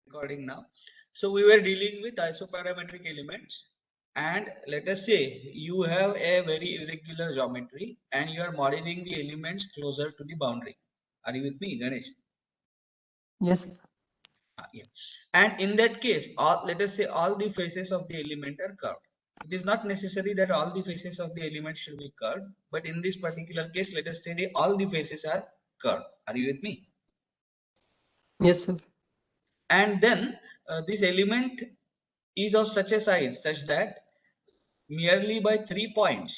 Recording now. So we were dealing with isoparametric elements, and let us say you have a very irregular geometry and you are modeling the elements closer to the boundary. Are you with me, Ganesh? Yes. Yeah. And in that case, let us say all the faces of the element are curved. It is not necessary that all the faces of the element should be curved, but in this particular case, let us say all the faces are curved. Are you with me? Yes, sir. And then this element is of such a size such that merely by 3 points,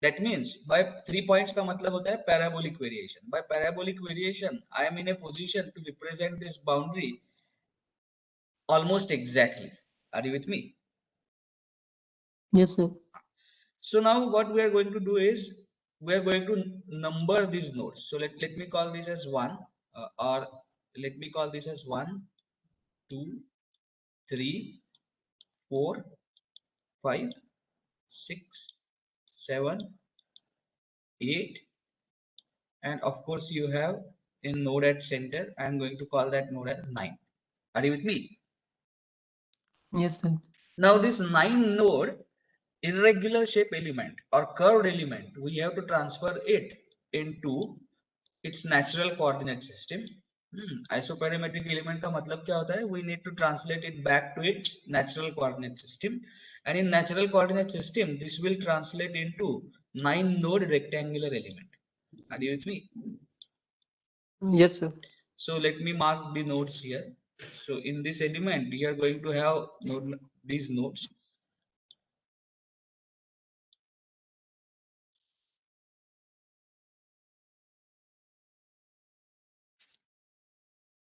that means by 3 points का मतलब होता है parabolic variation. By parabolic variation I am in a position to represent this boundary almost exactly. Are you with me? Yes, sir. So now what we are going to do is we are going to number these nodes. So let me call this as 1, or let me call this as 1, 2, 3, 4, 5, 6, 7, 8, and of course you have a node at center. I am going to call that node as 9. Are you with me? Yes, sir. Now this 9 node irregular shape element or curved element, we have to transfer it into its natural coordinate system. Isoparametric element का मतलब क्या होता है? We need to translate it back to its natural coordinate system, and in natural coordinate system this will translate into 9 node rectangular element. Are you with me? Yes, sir. So let me mark the nodes here. So in this element we are going to have these nodes.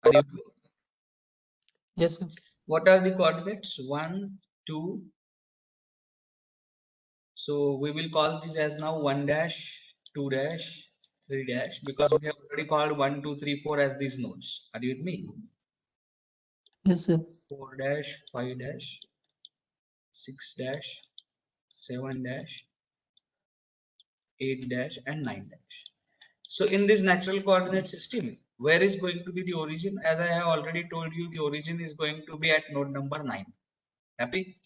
Are you, Yes, sir. what are the coordinates? 1, 2. So we will call this as now 1 dash, 2 dash, 3 dash, because we have already called 1, 2, 3, 4 as these nodes. Are you with me? Yes, sir. 4 dash, 5 dash, 6 dash, 7 dash, 8 dash, and 9 dash. So in this natural coordinate system, where is going to be the origin? As I have already told you, the origin is going to be at node number 9. Happy?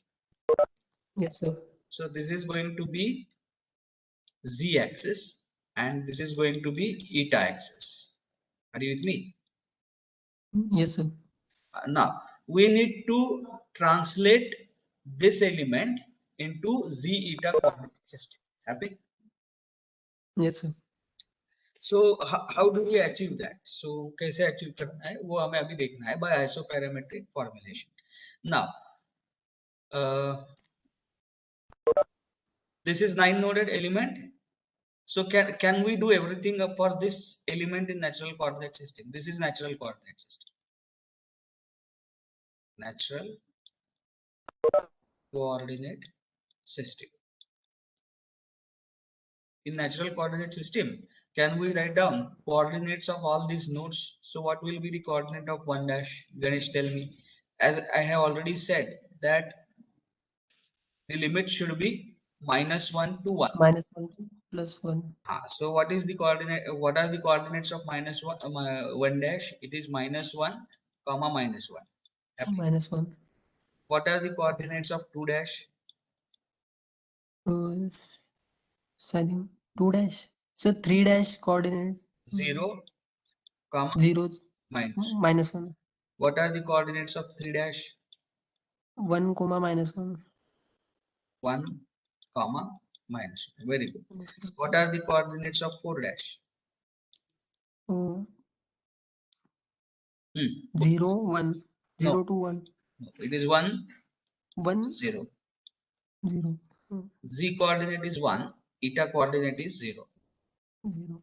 Yes, sir. So this is going to be z axis and this is going to be eta axis. Are you with me? Yes, sir. Now we need to translate this element into z eta coordinate system. Happy? Yes, sir. So how do we achieve that? So कैसे achieve करना है वो हमें अभी देखना है by isoparametric formulation. Now this is 9 noded element. So can we do everything for this element in natural coordinate system? This is natural coordinate system. Natural coordinate system. In natural coordinate system, can we write down coordinates of all these nodes? So what will be the coordinate of 1 dash? Ganesh, tell me. As I have already said that the limit should be -1 to 1. -1 plus 1. So what is the coordinate? What are the coordinates of -1, 1 dash? It is -1, comma -1. Happy? -1. What are the coordinates of 2 dash? Uh, 2 dash. So 3 dash coordinate 0, comma 0 minus. -1. What are the coordinates of 3 dash? 1 comma -1. 1, comma minus. Very good. What are the coordinates of 4 dash? 0 1 No, 0 to 1 no, it is 1, 1 0. 0 Z coordinate is 1, eta coordinate is 0. 0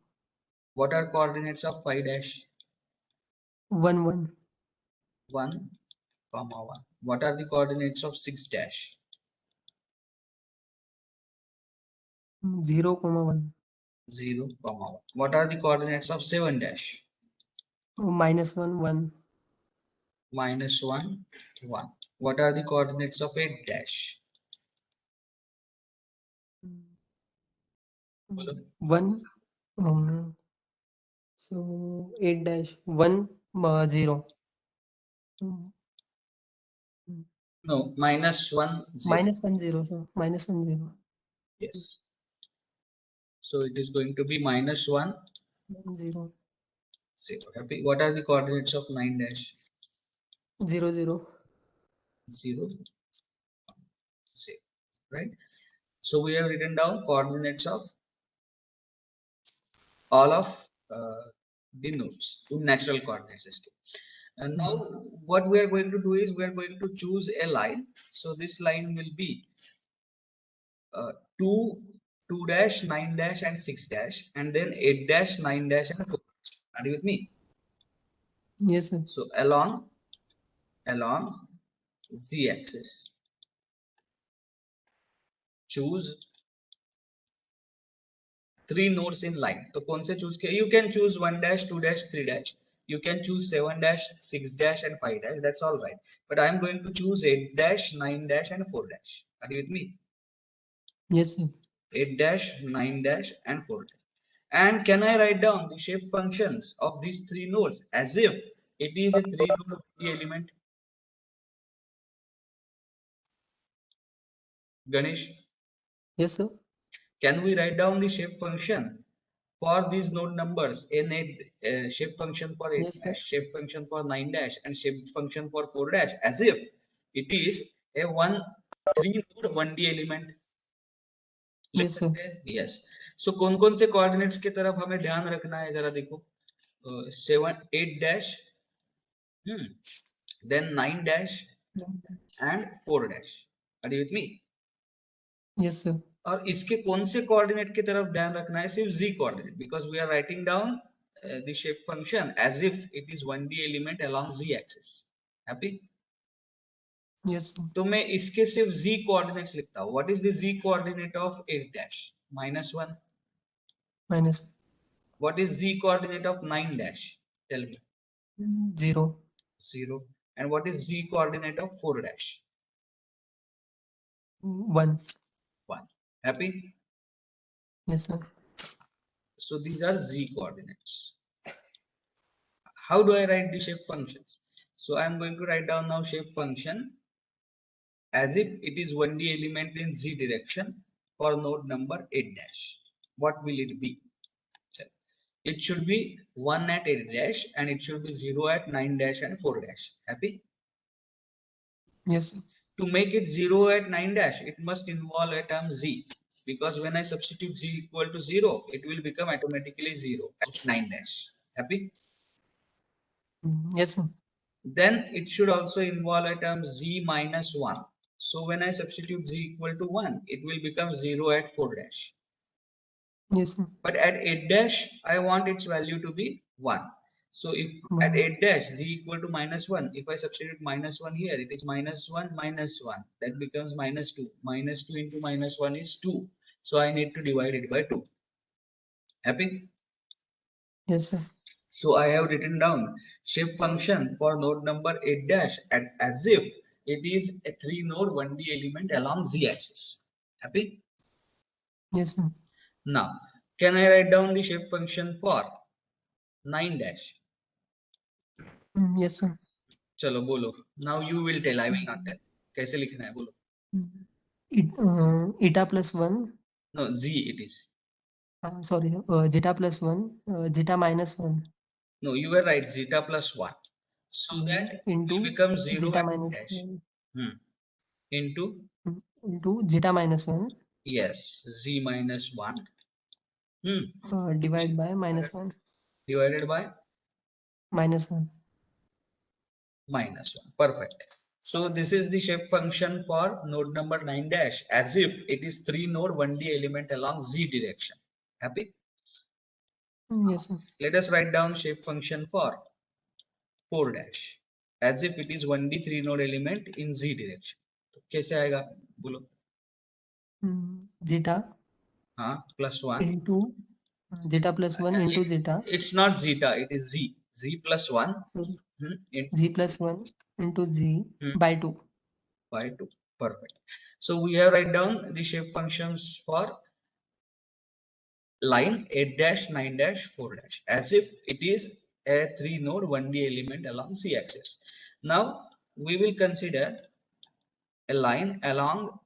What are coordinates of 5 dash? 1 1 1, comma 1. What are the coordinates of 6 dash? 0 comma 1 0, comma 1. What are the coordinates of 7 dash? -1 1 -1, 1. What are the coordinates of 8 dash? 1 so 8 dash 1 0 Mm, mm. No, minus 1 0. -1 0, sir. -1 0. Yes. So it is going to be minus 1 0 0. Happy. What are the coordinates of 9 dash? 0 0. 0 0. Right. So we have written down coordinates of all of the nodes in natural coordinate system. And now what we are going to do is we are going to choose a line. So this line will be 2, 2 dash, 9 dash, and 6 dash, and then 8 dash, 9 dash, and 4. Are you with me? Yes, sir. So along z axis, choose 3 nodes in line. तो कौन से choose किया? You can choose 1 dash, 2 dash, 3 dash. You can choose 7 dash, 6 dash, and 5 dash. That's all right. But I'm going to choose 8 dash, 9 dash, and 4 dash. Are you with me? Yes, sir. 8 dash, 9 dash, and 4 dash. And can I write down the shape functions of these 3 nodes as if it is a 3 node element? Ganesh, Yes, sir. can we write down the shape function for these node numbers? A shape function for 8 Yes, sir. dash, shape function for 9 dash, and shape function for 4 dash as if it is a 3 node 1D element. लिख Yes, sir. सकते हैं? Yes. So कौन कौन से coordinates की तरफ हमें ध्यान रखना है जरा देखो. 7 8 dash, then 9 dash and 4 dash. Are you with me? Yes, sir. और इसके कौन से कोऑर्डिनेट की तरफ ध्यान रखना है? सिर्फ z coordinate, because we are writing down the shape function as if it is 1D element along z axis. Happy? Yes, sir. तो मैं इसके सिर्फ z कोऑर्डिनेट्स लिखता हूं. What is the z coordinate of 8 dash? -1. -1. What is z coordinate of 9 dash? Tell me. 0 0. And what is z coordinate of 4 dash? 1. 1. Happy? Yes, sir. So these are z coordinates. How do I write the shape functions? So I'm going to write down now shape function as if it is 1D element in z direction for node number 8 dash. What will it be? It should be 1 at 8 dash and it should be 0 at 9 dash and 4 dash. Happy? Yes, sir. To make it 0 at 9 dash, it must involve a term z, because when I substitute z equal to 0, it will become automatically 0 at 9 dash. Happy? Yes, sir. Then it should also involve a term z minus 1. So when I substitute z equal to 1, it will become 0 at 4 dash. Yes, sir. But at 8 dash, I want its value to be 1. So if at 8 dash z equal to -1, if I substitute -1 here, it is -1 minus 1. That becomes -2. -2 into -1 is 2. So I need to divide it by 2. Happy? Yes, sir. So I have written down shape function for node number 8 dash as if it is a 3 node 1D element along z axis. Happy? Yes, sir. Now, can I write down the shape function for 9 dash? Yes, sir. चलो बोलो. Now you will tell. I will not tell. कैसे लिखना है बोलो. Eta plus 1. No, z it is. Sorry, zeta plus 1. Zeta minus 1. No, you were right. Zeta plus 1. So that into will become 0 zeta at minus dash. 1. Into Into zeta minus 1. Yes, z minus 1. Divided by -1. Divided by -1. -1. Perfect. So this is the shape function for node number 9 dash as if it is 3 node 1D element along z direction. Happy? Yes, sir. Let us write down shape function for 4 dash as if it is 1D 3 node element in z direction. तो कैसे आएगा बोलो. Zeta plus 1 into zeta plus 1 into zeta. It's not zeta, it is z. Z plus 1. Z plus 1 into z by 2. By 2. Perfect. So we have write down the shape functions for line 8 dash, 9 dash, 4 dash as if it is a 3 node 1D element along z axis. Now we will consider a line along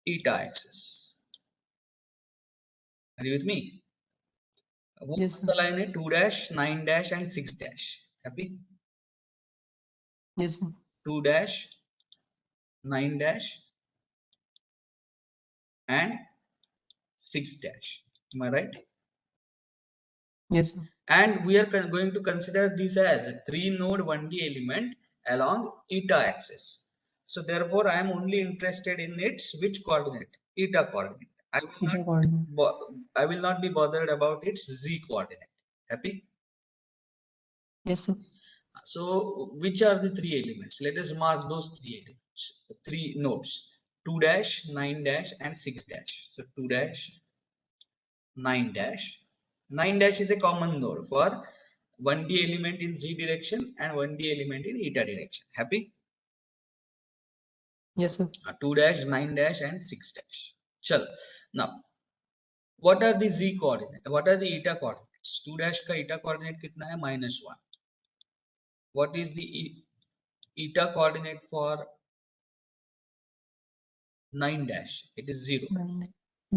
eta axis. Are you with me? वो Yes, कौन सा sir. Line है? 2 dash, 9 dash and 6 dash. Happy? Yes, sir. 2 dash, 9 dash and 6 dash. Am I right? Yes, sir. And we are going to consider this as a 3-node 1D element along eta axis. So therefore I am only interested in its which coordinate? Eta coordinate. Eta coordinate. I will not be bothered about its z coordinate. Happy? Yes, sir. So which are the 3 elements? Let us mark those 3 elements, 3 nodes: 2 dash, 9 dash and 6 dash. So 2 dash, 9 dash. 9 dash is a common node for 1D element in z direction and 1D element in eta direction. Happy? Yes, sir. 2 dash, 9 dash and 6 dash. Chal. Now what are the z coordinate? What are the eta coordinates? 2 dash का eta coordinate कितना है? -1. What is the eta coordinate for 9 dash? It is 0.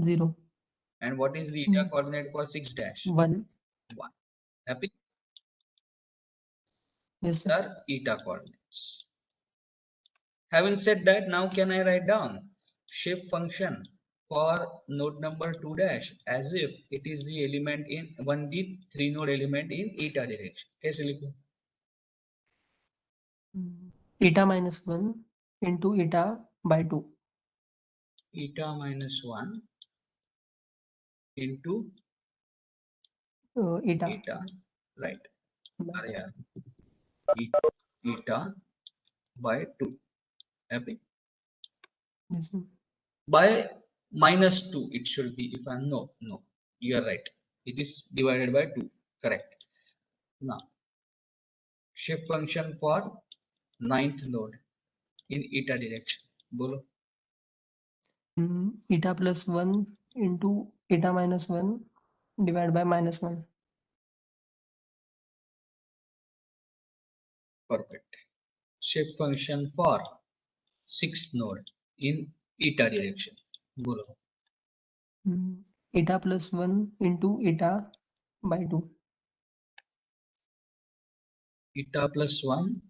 0. And what is the eta Yes. coordinate for 6 dash? 1. 1. Happy? Yes, These sir. are eta coordinates. Having said that, now can I write down shape function for node number 2 dash as if it is the element in 1D 3 node element in eta direction? कैसे लिखूं? Eta -1 into eta by 2. Eta -1 into Eta. eta, right? by- अरे यार, eta by 2. Happy? Yes, sir. By -2 it should be. If I'm no, you are right, it is divided by 2. Correct. Now shape function for 9th node in eta direction. Bolo. Eta +1 into eta -1 divided by -1. Perfect. Shape function for 6th node in eta direction. Bolo. Eta +1 into eta by 2. Eta +1,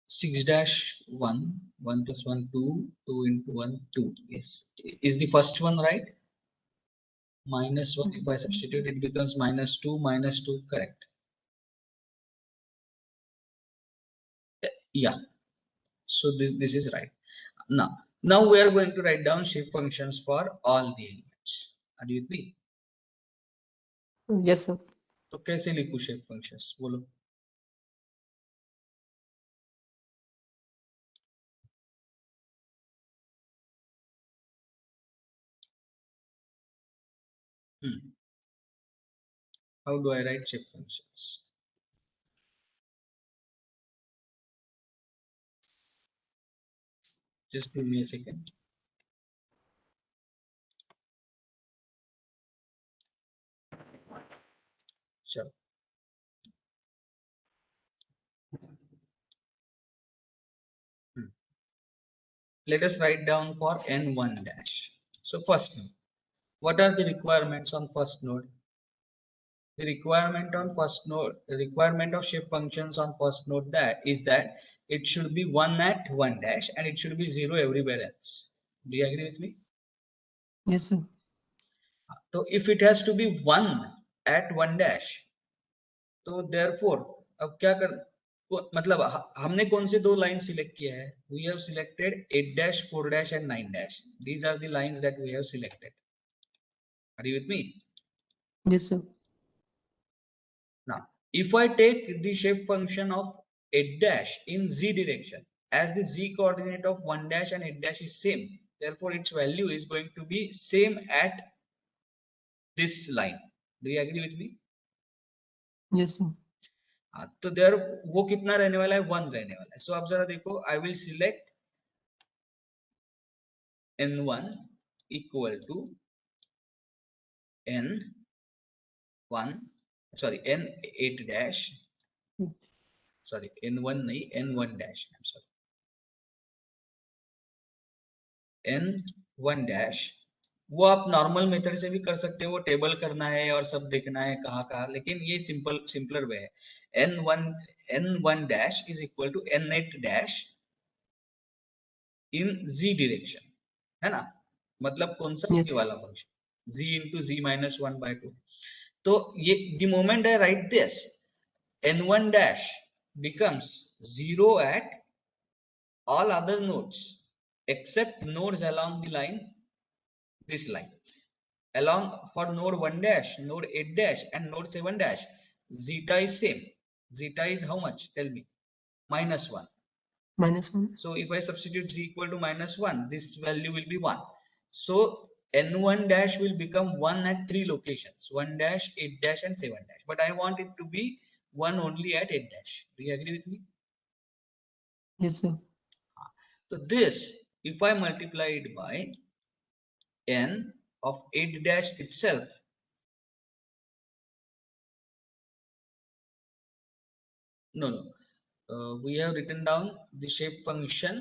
6 dash 1, 1 plus 1 2, 2 into 1 2. Yes, is the first one right? -1, if I substitute, it becomes -2, -2. Correct. Yeah, so this is right. Now we are going to write down shape functions for all the elements. Are you with me? Yes, sir. तो कैसे लिखूं shape functions? बोलो. How do I write shape functions? Just give me a second. Sure. Let us write down for n1 dash. So first node. What are the requirements on first node? The requirement on first node, the requirement of shape functions on first node that is that it should be 1 at 1 dash and it should be 0 everywhere else. Do you agree with me? Yes, sir. So if it has to be 1 at 1 dash, तो therefore अब क्या कर मतलब हमने कौन से दो line select किया है? We have selected 8 dash, 4 dash and 9 dash. These are the lines that we have selected. Are you with me? Yes, sir. Now if I take the shape function of 8 dash in z direction, as the z coordinate of 1 dash and 8 dash is same, therefore its value is going to be same at this line. Do you agree with me? Yes, sir. तो there वो कितना रहने वाला है? 1 रहने वाला है. सो आप जरा देखो, I will select n1 equal to n1, sorry, n8 dash, sorry n1 नहीं, n1 dash, I'm sorry, n1 dash। वो आप नॉर्मल मेथड से भी कर सकते हो, वो टेबल करना है और सब देखना है कहाँ कहाँ, लेकिन ये सिंपलर वे है। n1 dash is equal to n8 dash in z direction, है ना? मतलब कौन सा? Yes. ये वाला function z into z minus 1/2। तो ये the moment I write this, n1 dash becomes 0 at all other nodes except nodes along the line, this line. Along for node 1 dash, node 8 dash and node 7 dash, zeta is same. Zeta is how much? Tell me. -1. -1. So if I substitute z equal to -1, this value will be 1. So n1 dash will become 1 at 3 locations, 1 dash, 8 dash and 7 dash. But I want it to be 1 only at 8 dash. Do you agree with me? Yes, sir. So this, if I multiply it by n of 8 dash itself, no, we have written down the shape function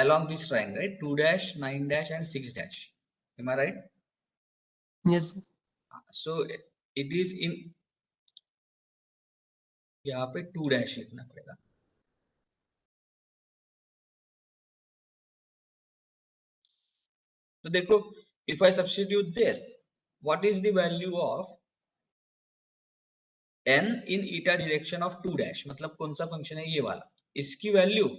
along this line, right? 2 dash, 9 dash and 6 dash. Am I right? Yes, sir. So it is in, यहाँ पे 2 dash लिखना पड़ेगा। तो देखो, if I substitute this, what is the value of n in eta direction of 2 dash? मतलब कौन सा function है ये वाला, इसकी value,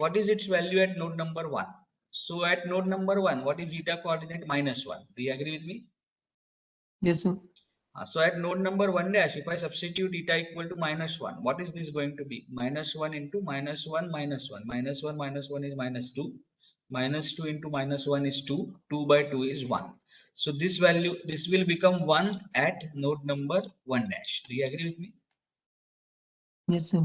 what is its value at node number 1? So at node number 1, what is eta coordinate? -1. Do you agree with me? Yes, sir. So at node number 1 dash, if I substitute eta equal to -1, what is this going to be? -1 into -1 -1. -1 -1 is -2. -2 into -1 is 2. 2 by 2 is 1. So this value, this will become 1 at node number 1 dash. Do you agree with me? Yes, sir.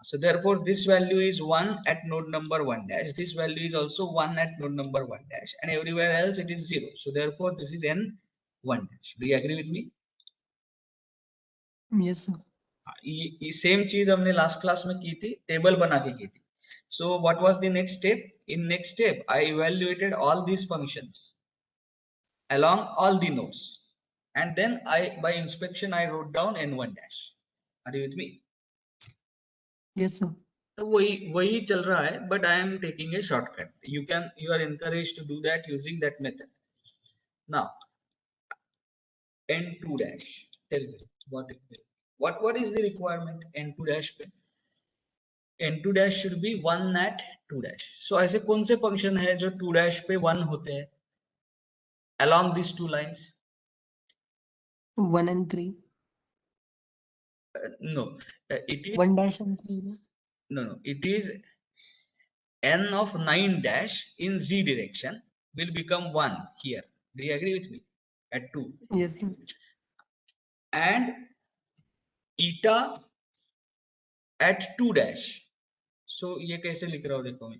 So therefore this value is 1 at node number 1 dash. This value is also 1 at node number 1 dash, and everywhere else it is 0. So therefore this is n1 dash. Do you agree with me? Yes, sir. ये same चीज हमने last class में की थी, table बना के की थी। So what was the next step? In next step I evaluated all these functions along all the nodes, and then I, by inspection, I wrote down n1 dash. Are you with me? Yes, sir. तो वही चल रहा है, but I am taking a shortcut. You are encouraged to do that using that method. Now n2 dash, tell me what is the requirement n2 dash पे? n2 dash should be 1 at 2 dash. So ऐसे कौन से function है जो 2 dash पे 1 होते हैं along these two lines? 1 and 3. No, it is 1 dash and 3. no, it is n of 9 dash in z direction will become 1 here. Do you agree with me? At 2. Yes, sir. And eta at 2 dash. So ये कैसे लिख रहा हूँ देखो मैं,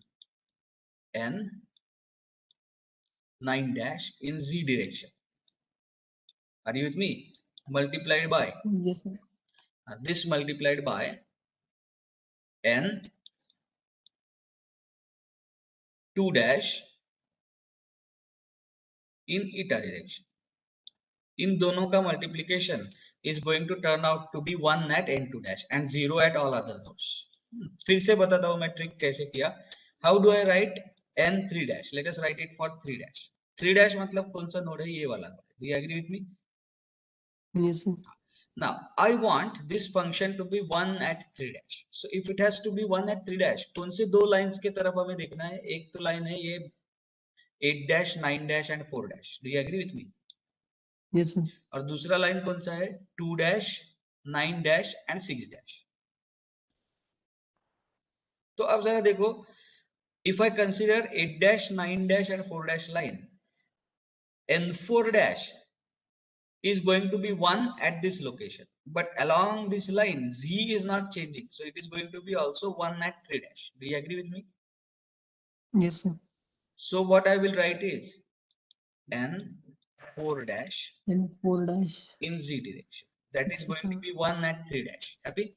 n 9 dash in z direction. Are you with me? Multiplied by Yes, sir. this multiplied by n 2 dash in eta direction. इन दोनों का multiplication is going to turn out to be 1 at n2 dash and 0 at all other nodes. फिर से बताता हूँ मैं trick कैसे किया. How do I write n3 dash? Let us write it for 3 dash. 3 dash मतलब कौन सा नोड है? ये वाला node. Do you agree with me? Yes, sir. Now I want this function to be 1 at 3 dash. So if it has to be 1 at 3 dash, कौन से दो lines के तरफ हमें देखना है? एक तो लाइन है ये 8 dash, 9 dash and 4 dash. Do you agree with me? Yes, sir. और दूसरा लाइन कौन सा है? 2 dash, 9 dash and 6 dash. तो अब जरा देखो, if I consider 8 dash, 9 dash and 4 dash line, n4 dash is going to be 1 at this location, but along this line z is not changing, so it is going to be also 1 at 3 dash. Do you agree with me? Yes, sir. So what I will write is n4 dash And 4 dash in z direction. that is going to be 1 at 3 dash. Happy?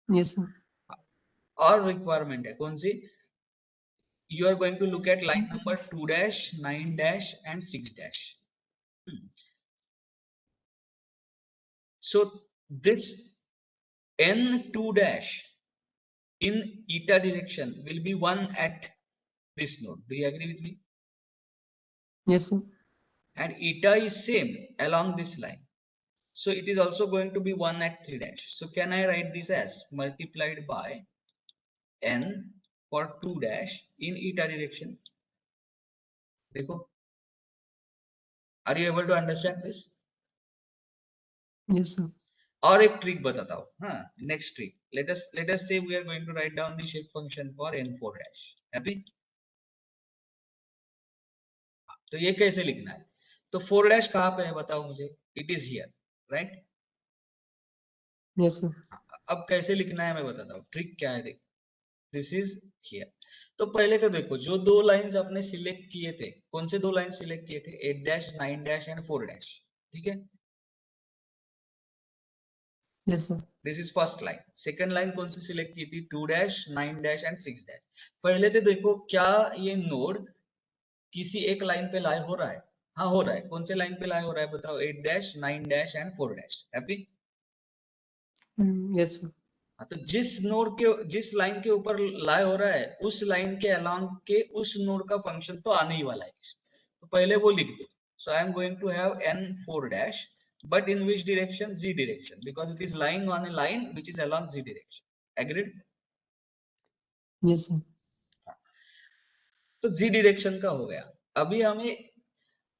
Yes sir. और requirement है कौन सी? You are going to look at line number 2 dash, 9 dash and 6 dash. So this n2 dash in eta direction will be 1 at this node. Do you agree with me? Yes sir. And eta is same along this line. So it is also going to be 1 at 3 dash. So can I write this as multiplied by n for 2 dash in eta direction? देखो, are you able to understand this? Yes sir. और एक trick बताता हूँ. हाँ, next trick. Let us say we are going to write down the shape function for n4 dash. Happy? तो ये कैसे लिखना है? तो 4 dash कहाँ पे है बताओ मुझे? It is here, right? Yes sir. अब कैसे लिखना है मैं बताता हूँ. ट्रिक क्या है देख. This is here. तो पहले तो देखो जो दो लाइंस आपने सिलेक्ट किए थे, कौन से दो लाइन सिलेक्ट किए थे? 8 dash, 9 dash एंड 4 dash. ठीक है? Yes sir. This is first line. Second line कौन सी सिलेक्ट की थी? 2 dash, 9 dash एंड 6 dash. पहले तो देखो क्या ये नोड किसी एक लाइन पे लाई हो रहा है? हाँ हो रहा है. कौन से लाइन पे लाई हो रहा है बताओ? 8 dash, 9 dash and 4 dash. Happy? Yes sir. हाँ, तो जिस लाइन के ऊपर लाई हो रहा है उस लाइन के अलोंग के उस नोड का फंक्शन तो आने ही वाला है. तो पहले वो लिख दो. So I am going to have n4 dash, but in which direction? Z direction, because it is lying on a line which is along Z direction. Agreed? Yes sir. तो Z direction का हो गया. अभी हमें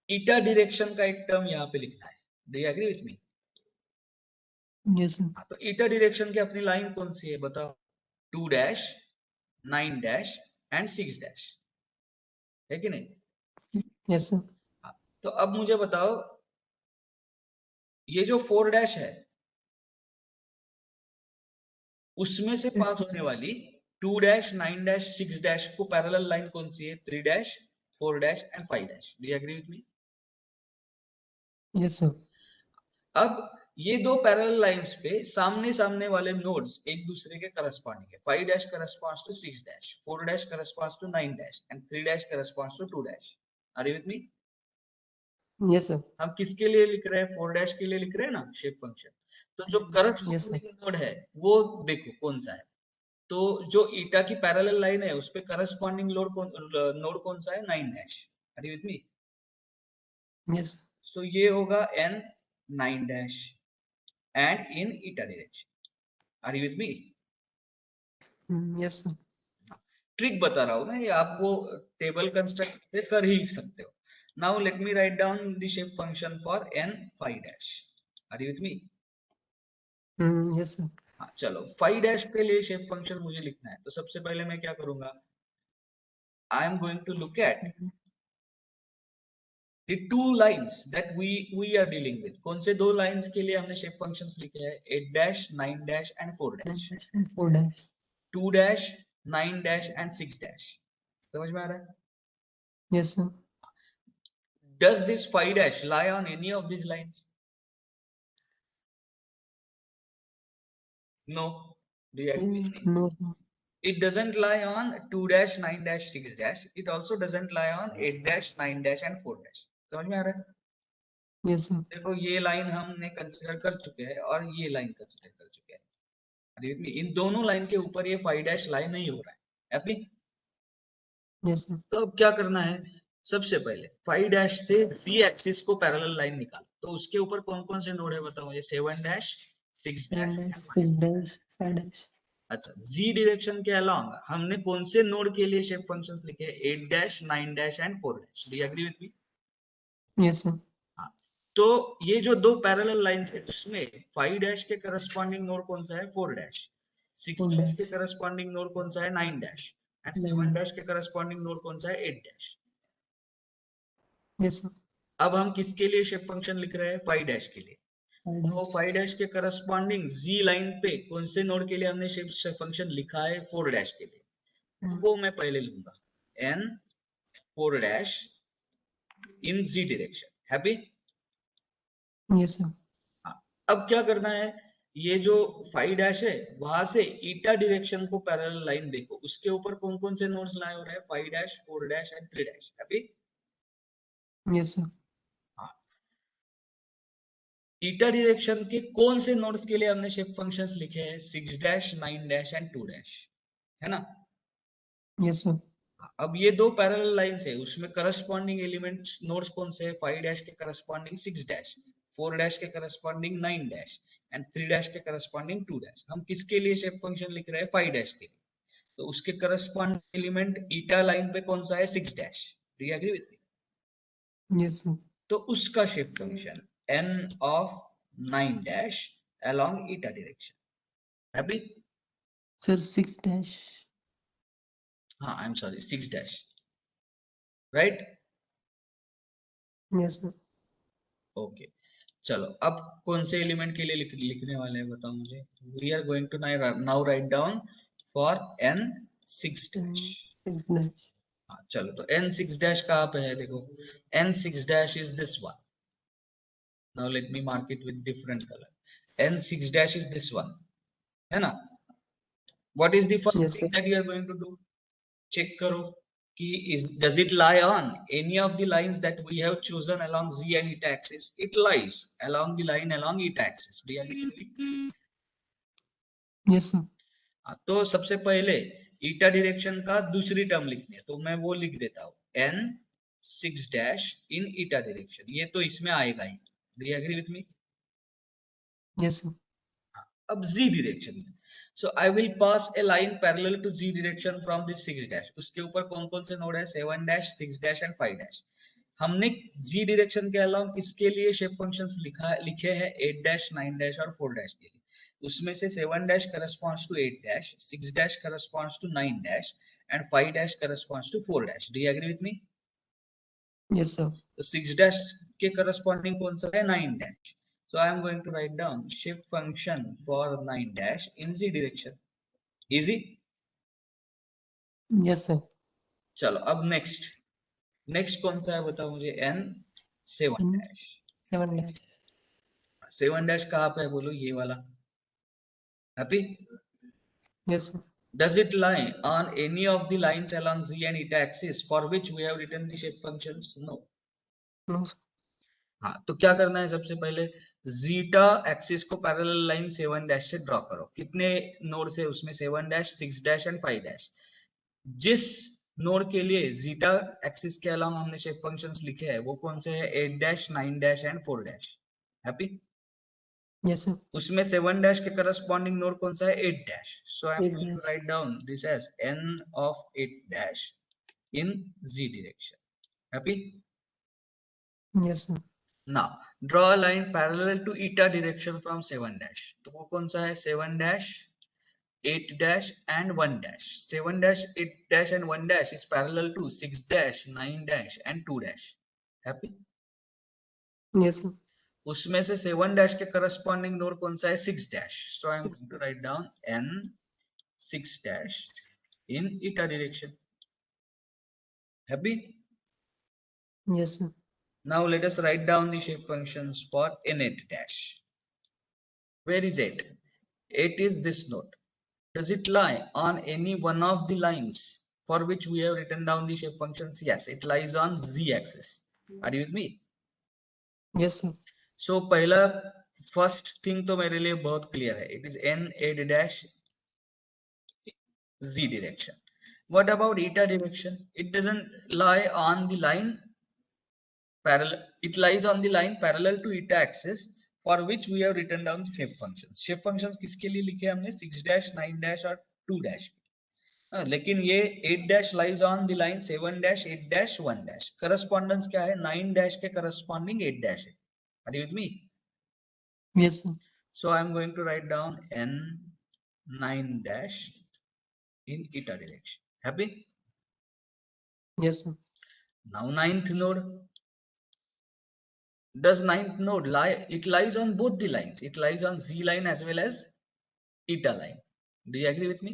eta direction का एक term यहाँ पे लिखना है. Do you agree with me? Yes sir. तो eta direction की अपनी लाइन कौन सी है बताओ? 2 dash, 9 dash एंड 6 dash. है कि नहीं? Yes sir. तो अब मुझे बताओ ये जो 4 dash है उसमें से पास होने वाली 2 dash, 9 dash, 6 dash को पैरेलल लाइन कौन सी है? 3 dash, 4 dash and 5 dash. Do you agree with me? Yes sir. अब ये दो पैरेलल लाइंस पे सामने सामने वाले नोड्स एक दूसरे के करस्पॉन्डिंग है. 5 dash corresponds to 6 dash, 4 dash corresponds to 9 dash and 3 dash corresponds to 2 dash. Are you with me? Yes sir. हम किसके लिए लिख रहे हैं? 4 dash के लिए लिख रहे हैं ना शेप फंक्शन. तो जो करस्पॉन्डिंग नोड है वो देखो कौन सा है. तो जो ईटा की पैरेलल लाइन है उस पे करस्पॉन्डिंग नोड कौन सा है? 9 dash. Are you with me? Yes. So ये होगा n 9 dash and in eta direction. Are you with me? Yes sir. Trick बता रहा हूं मैं, ये आप वो टेबल कंस्ट्रक्ट से कर ही सकते हो. Now let me write down the shape function for n 5 dash. Are you with me? Yes sir. हाँ चलो 5 dash के लिए शेप फंक्शन मुझे लिखना है. तो सबसे पहले मैं क्या करूंगा? I am going to look at the two lines that we are dealing with. कौन से दो लाइंस के लिए हमने शेप फंक्शंस लिखे हैं? 8 dash, 9 dash and 4 dash. 4 dash. 2 dash, 9 dash and 6 dash. समझ में आ रहा है? Yes sir. Does this 5 dash lie on any of these lines? No. Do you agree with me? No. It doesn't lie on 2 dash, 9 dash, 6 dash. It also doesn't lie on 8 dash, 9 dash and 4 dash. समझ में आ रहा है? Yes sir. देखो ये line हमने consider कर चुके हैं और ये लाइन कंसीडर कर चुके हैं. इन दोनों लाइन के ऊपर ये 5 dash लाई नहीं हो रहा है. हैप्पी? Yes sir. तो अब क्या करना है? सबसे पहले 5 dash से z एक्सिस को पैरेलल लाइन निकाल. तो उसके ऊपर कौन कौन से नोड है बताओ मुझे? 7 dash, 6 dash, 6 dash, 5 dash. अच्छा z डायरेक्शन के अलोंग हमने कौन से नोड के लिए शेप फंक्शंस लिखे? 8 dash, 9 dash and 4 dash. Do you agree with me? Yes sir. हाँ. तो ये जो दो पैरेलल लाइंस है उसमें 5 dash के करस्पॉन्डिंग नोड कौन सा है? 4 dash. 6 dash के करस्पॉन्डिंग नोड कौन सा है? 9 dash. एंड 7 dash के करस्पॉन्डिंग नोड कौन सा है? 8 dash. Yes sir. अब हम किसके लिए शेप फंक्शन लिख रहे हैं? 5 dash के लिए. तो 5 dash के करस्पॉन्डिंग z लाइन पे कौन से नोड के लिए हमने शेप फंक्शन लिखा है? 4 dash के लिए. वो मैं पहले लूंगा n 4 dash in z direction. Happy? Yes sir. हाँ. अब क्या करना है, ये जो 5 डैश है वहां से ईटा डायरेक्शन को पैरेलल लाइन देखो, उसके ऊपर कौन कौन से नोड्स लाए हो रहे हैं, 5 डैश, 4 डैश एंड 3 डैश। अभी Yes, sir. ईटा डायरेक्शन के कौन से नोड्स के लिए हमने शेप फंक्शंस लिखे हैं, 6 डैश, 9 डैश एंड 2 डैश, है ना। Yes, sir. अब ये दो पैरेलल लाइंस है, उसमें करस्पॉन्डिंग एलिमेंट्स नोड्स कौन से है, 5 डैश के करस्पॉन्डिंग 6 डैश, 4 डैश के करस्पॉन्डिंग 9 डैश एंड 3 डैश के करस्पॉन्डिंग 2 डैश। हम किसके लिए शेप फंक्शन लिख रहे हैं, 5 डैश के लिए, तो उसके करस्पॉन्डिंग एलिमेंट ईटा लाइन पे कौन सा है, 6 dash. Do you agree with me? Yes, sir. तो उसका shape function n of 9 dash along eta direction. Happy? Sir, 6 dash. हाँ, I am sorry, 6 dash, right. Yes, sir. Okay, चलो अब कौन से एलिमेंट के लिए लिखने वाले हैं बताओ मुझे। We are going to now write down for n 6 dash. 6 dash. हाँ चलो, तो n 6 डैश कहाँ पे है, देखो n 6 dash is this one. Now let me mark it with different colour. n 6 dash is this one, है ना। What is the first Yes, sir. Thing that you are going to do, check करो कि does it lie on any of the lines that we have chosen along z and eta axis. It lies along the line along eta axis. Do you agree with me? Yes, sir. तो सबसे पहले ईटा direction का दूसरी term लिखनी है, तो मैं वो लिख देता हूँ n 6 dash in eta direction, ये तो इसमें आएगा ही। Do you agree with me? Yes, sir. अब z direction, so I will pass a line parallel to z direction from this 6 dash. उसके ऊपर कौन कौन से नोड है, 7 डैश, 6 डैश एंड 5 डैश। हमने z डायरेक्शन के अलावा किसके लिए शेप फंक्शंस लिखे हैं, 8 डैश, 9 डैश और 4 डैश के लिए। उसमें से 7 dash corresponds to 8 dash, 6 dash corresponds to 9 dash and 5 dash corresponds to 4 dash. Do you agree with me? Yes, sir. तो 6 डैश के करस्पॉन्डिंग कौन सा है, 9 dash. So I am going to write down shift function for 9 dash in z direction. Easy? Yes, sir. चलो अब next कौन सा है बताओ मुझे, n 7 N dash. 7 dash. 7 dash कहाँ पे है बोलो, ये वाला। Happy? Yes, sir. Does it lie on any of the lines along z and eta axis for which we have written the shape functions? No. No, sir. हाँ, तो क्या करना है, सबसे पहले जीटा एक्सिस को पैरेलल लाइन 7 डैश से draw करो। कितने नोड से उसमें, 7 डैश, 6 डैश एंड 5 डैश। जिस नोड के लिए जीटा एक्सिस के अलावा हमने शेप फंक्शंस लिखे हैं वो कौन से है, 8 dash, 9 dash and 4 dash. Happy? Yes, sir. उसमें 7 डैश के करस्पॉन्डिंग नोड कौन सा है, 8 dash. So I am 8 going to dash. Write down this as n of 8 dash in z direction. Happy? Yes, sir. Now draw a line parallel to eta direction from 7 dash. तो वो कौन सा है, 7 dash, 8 dash and 1 dash. 7 dash, 8 dash and 1 dash is parallel to 6 dash, 9 dash and 2 dash. Happy? Yes, sir. उसमें से 7 dash के corresponding node कौन सा है, 6 dash. So I am going to write down n 6 dash in eta direction. Happy? Yes, sir. Now let us write down the shape functions for n8 dash. Where is 8? 8 is this node. Does it lie on any one of the lines for which we have written down the shape functions? Yes, it lies on z axis. Are you with me? Yes, sir. So पहला first thing तो मेरे लिए बहुत clear है. It is n8 dash z direction. What about eta direction? It doesn't lie on the line parallel. It lies on the line parallel to eta axis for which we have written down shape functions. Shape functions किसके लिए लिखे हमने, 6 dash, 9 dash और 2 dash. लेकिन ये 8 dash lies on the line 7 dash, 8 dash, 1 dash. Correspondence क्या है, 9 dash के करस्पॉन्डिंग 8 डैश है। Are you with me? Yes, sir. So I am going to write down n 9 dash in eta direction. Happy? Yes, sir. Now ninth node. Does ninth node lie? It lies on both the lines. It lies on z line as well as eta line. Do you agree with me?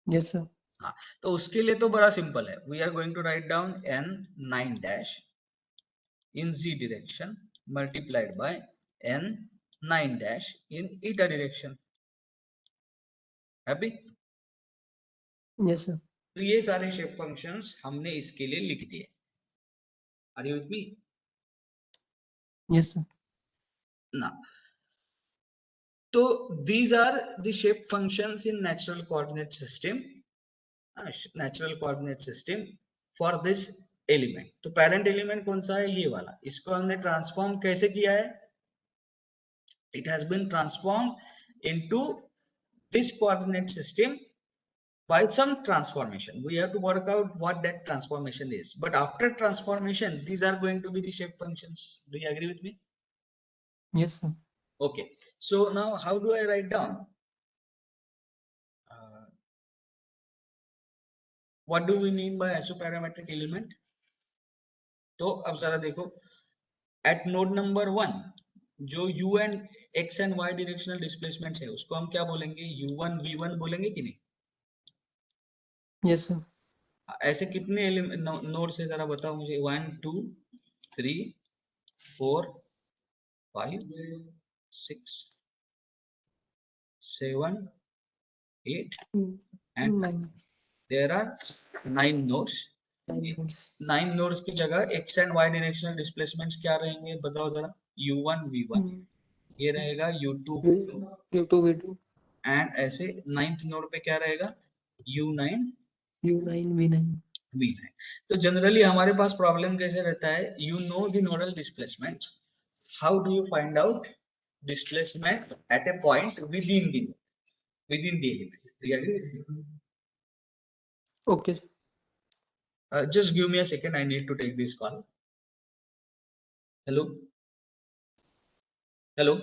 Yes, sir. हाँ, तो उसके लिए तो बड़ा simple है. We are going to write down n 9 dash in z direction multiplied by n 9 dash in eta direction. Happy? Yes, sir. तो ये सारे शेप फंक्शंस हमने इसके लिए लिख दिए. Are you with me? Yes, sir. Now, so these are the shape functions in natural coordinate system. Natural coordinate system for this element. तो parent element कौन सा है? ये वाला. इसको हमने ट्रांसफॉर्म कैसे किया है? It has been transformed into this coordinate system by some transformation. We have to work out what that transformation is. But after transformation, these are going to be the shape functions. Do you agree with me? Yes, sir. Okay. So now how do I write down? What do we mean by isoparametric element? तो अब जरा देखो, at node number 1 जो u and x and y directional displacements है उसको हम क्या बोलेंगे? u1 v1 बोलेंगे कि नहीं? Yes, sir. ऐसे कितने नोड्स है जरा बताओ मुझे. 1 2 3 4 5 6 7 8 and 9. there are 9 nodes. 9 nodes. 9 nodes की जगह x and y directional displacements क्या रहेंगे बताओ जरा. u1 v1 ये रहेगा u2 U2, V2. एंड ऐसे 9th नोड पे क्या रहेगा? u9 U9, V9. v9. तो जनरली हमारे पास प्रॉब्लम कैसे रहता है? You know the nodal displacement. How do you find out displacement eight A point within the element? Do you agree? Okay, sir. Just give me a second. I need to take this call. Hello. Hello.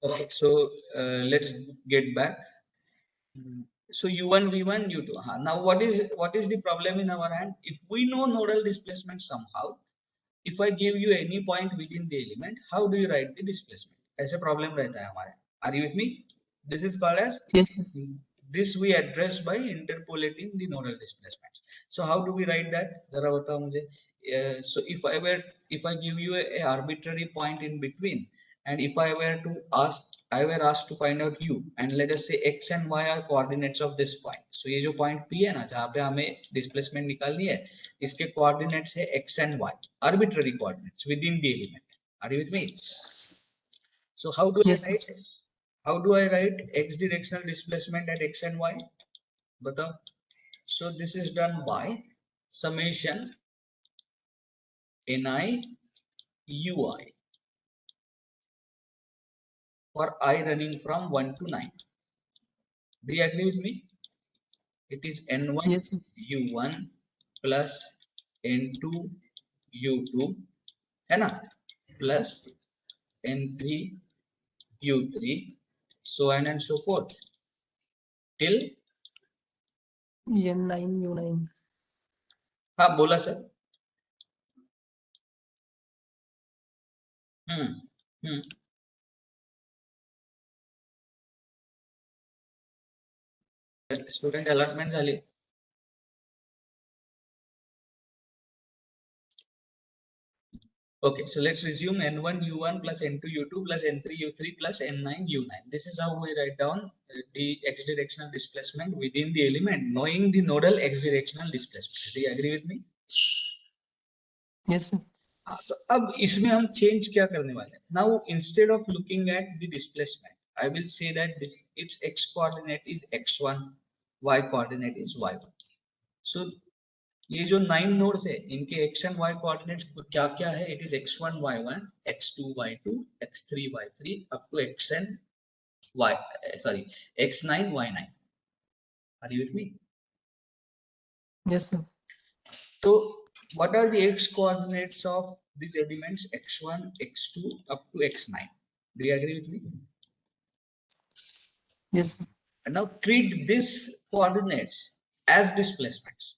Okay. So let's get back. So u1 v1 u2. Now what is the problem in our hand? If we know nodal displacement somehow, if I give you any point within the element, how do you write the displacement? ऐसे problem रहता है हमारे. Are you with me? This is called as, Yes, sir. this we address by interpolating the nodal displacements. So how do we write that? जरा बताओ मुझे. So if I give you a arbitrary point in between, and if I were asked to find out u, and let us say x and y are coordinates of this point. So ये जो point P है ना जहाँ पे हमें displacement निकालनी है, इसके coordinates है x and y, arbitrary coordinates within the element. Are you with me? So how do Yes, I sir. write? How do I write x directional displacement at x and y? बताओ. So this is done by summation ni ui for I running from 1 to 9. Do you agree with me? It is n1 Yes, sir. u1 plus n2 u2 है ना, plus n3 u3 so on and so forth till. N9, U9. हाँ बोला sir. हम्म. Student allotment झाली. Okay, so let's resume. N1 U1 plus N2 U2 plus N3 U3 plus N9 U9. This is how we write down the x directional displacement within the element, knowing the nodal x directional displacement. Do you agree with me? Yes, sir. तो अब इसमें हम change क्या करने वाले हैं? Now instead of looking at the displacement, I will say that its x coordinate is x1, y coordinate is y1. So ये जो 9 नोड्स है इनके x and y कोऑर्डिनेट्स क्या क्या है? It is x1 y1 x2 y2 x3 y3 up to xn y sorry x9 y9. Are you with me? Yes, sir. So what are the x coordinates of these elements x1 x2 up to x9? Do you agree with me? Yes, sir. And now treat this coordinates as displacements.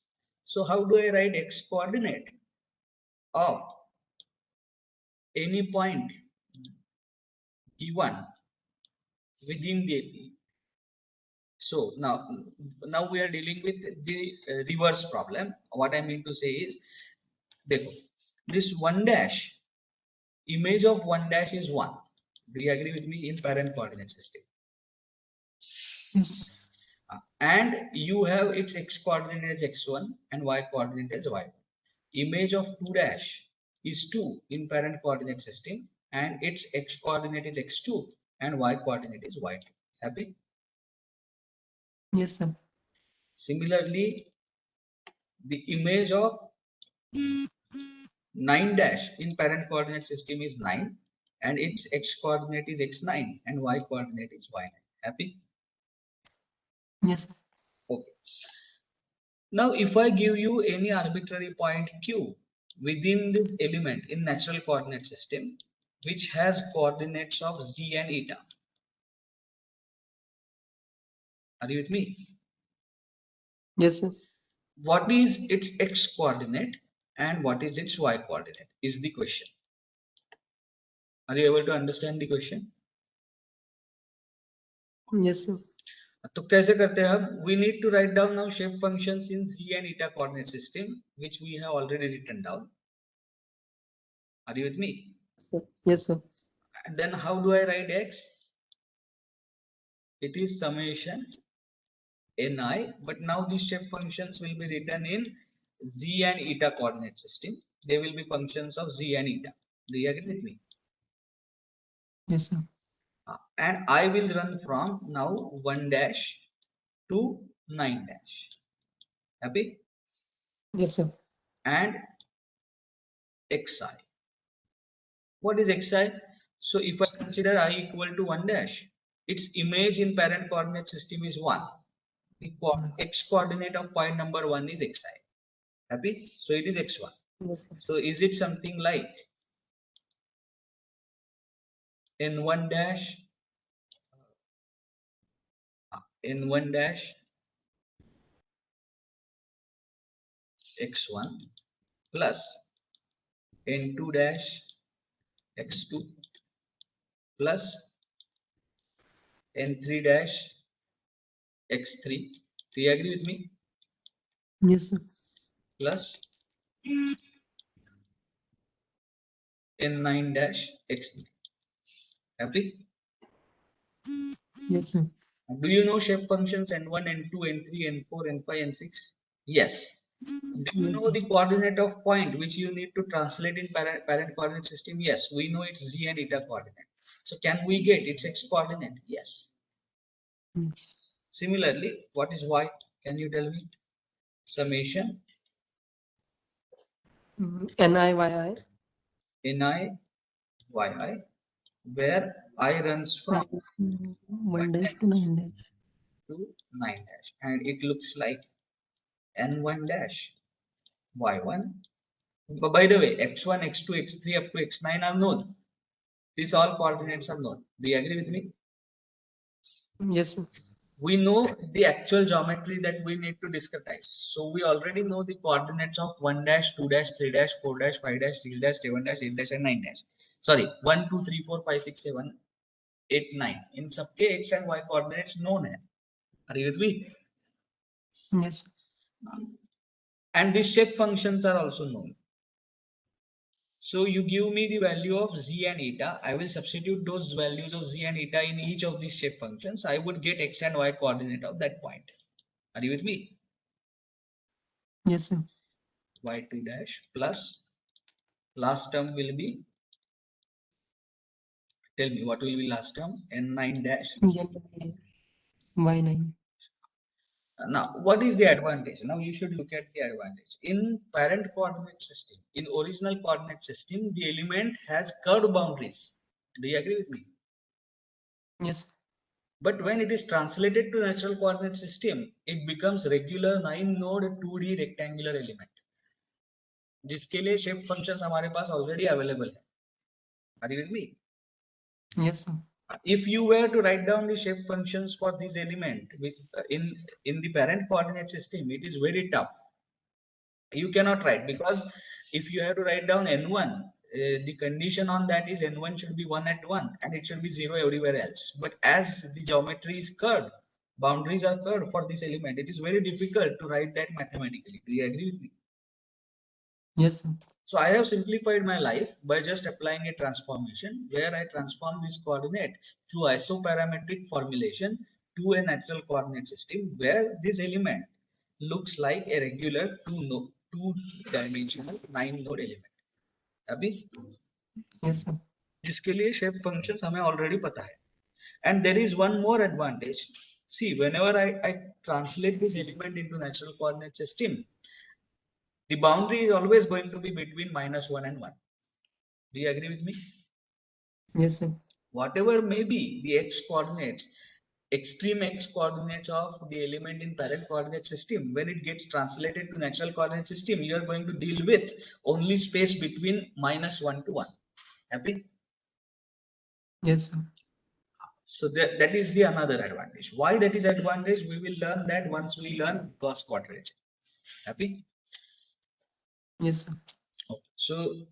So how do I write x coordinate of any point given within the So now we are dealing with the reverse problem. What I mean to say is, देखो, this 1 dash, image of 1 dash is 1. Do you agree with me? In parent coordinate system. Yes. And you have its x coordinate as x1 and y coordinate as y1. Image of 2 dash is 2 in parent coordinate system, and its x coordinate is x2 and y coordinate is y2. Happy? Yes, sir. Similarly, the image of 9 dash in parent coordinate system is 9, and its x coordinate is x9 and y coordinate is y9. Happy? Yes, sir. Okay. Now, if I give you any arbitrary point Q within this element in natural coordinate system, which has coordinates of z and eta, are you with me? Yes, sir. What is its x coordinate and what is its y coordinate is the question. Are you able to understand the question? Yes, sir. तो कैसे करते हैं हम? We need to write down now shape functions in z and eta coordinate system, which we have already written down. Are you with me? Sir. Yes, sir. And then how do I write x? It is summation ni, but now these shape functions will be written in z and eta coordinate system. They will be functions of z and eta. Do you agree with me? Yes, sir. And I will run from now 1 dash to 9 dash. Happy? Yes, sir. And xi. What is xi? So if I consider I equal to 1 dash, its image in parent coordinate system is 1. The x coordinate of point number 1 is xi. Happy? So it is x1. Yes, sir. So is it something like n1 dash n1 dash x1 plus n2 dash x2 plus n3 dash x3. Do you agree with me? Yes, sir. Plus n9 dash x3. Happy? Yes, sir. Do you know shape functions n1, n2, n3, n4, n5, n6? Yes. Do you Yes, know sir. the coordinate of point which you need to translate in parent coordinate system? Yes, we know it's z and eta coordinate. So can we get its x coordinate? Yes. Yes. Similarly, what is y? Can you tell me? Summation NIYI. ni yi, where I runs from 1 dash to 9 dash. to 9 dash, and it looks like n1 dash y1. But by the way, x1, x2, x3 up to x9 are known. These all coordinates are known. Do you agree with me? Yes, sir. We know the actual geometry that we need to discretize. So we already know the coordinates of 1 dash, 2 dash, 3 dash, 4 dash, 5 dash, 6 dash, 7 dash, 8 dash, and 9 dash. Sorry, 1, 2, 3, 4, 5, 6, 7, 8, 9. In सबके x and y coordinates known है. Are you with me? Yes, sir. And these shape functions are also known. So you give me the value of z and eta. I will substitute those values of z and eta in each of these shape functions. I would get x and y coordinate of that point. Are you with me? Yes, sir. y2 dash plus last term will be, tell me what will be last term? n9 dash. Y9. Now what is the advantage? Now you should look at the advantage. In parent coordinate system, in original coordinate system, the element has curved boundaries. Do you agree with me? Yes. But when it is translated to natural coordinate system, it becomes regular 9 node 2D rectangular element, जिसके लिए shape functions हमारे पास already available है. Are you with me? Yes, sir. If you were to write down the shape functions for this element with in the parent coordinate system, it is very tough. You cannot write, because if you have to write down n1, the condition on that is n1 should be 1 at 1 and it should be 0 everywhere else. But as the geometry is curved, boundaries are curved for this element. It is very difficult to write that mathematically. Do you agree with me? Yes, sir. So I have simplified my life by just applying a transformation where I transform this coordinate through isoparametric formulation to a natural coordinate system where this element looks like a regular two-dimensional 9-node element. अभी Yes, sir. जिसके लिए shape functions हमें already पता है. And there is one more advantage. See, whenever I translate this element into natural coordinate system, the boundary is always going to be between -1 and 1. Do you agree with me? Yes, sir. Whatever may be the x coordinates, extreme x coordinates of the element in parent coordinate system, when it gets translated to natural coordinate system, you are going to deal with only space between -1 to 1. Happy? Yes, sir. So that is the another advantage. Why that is advantage? We will learn that once we learn Gauss quadrature. Happy? Yes, sir. Okay. So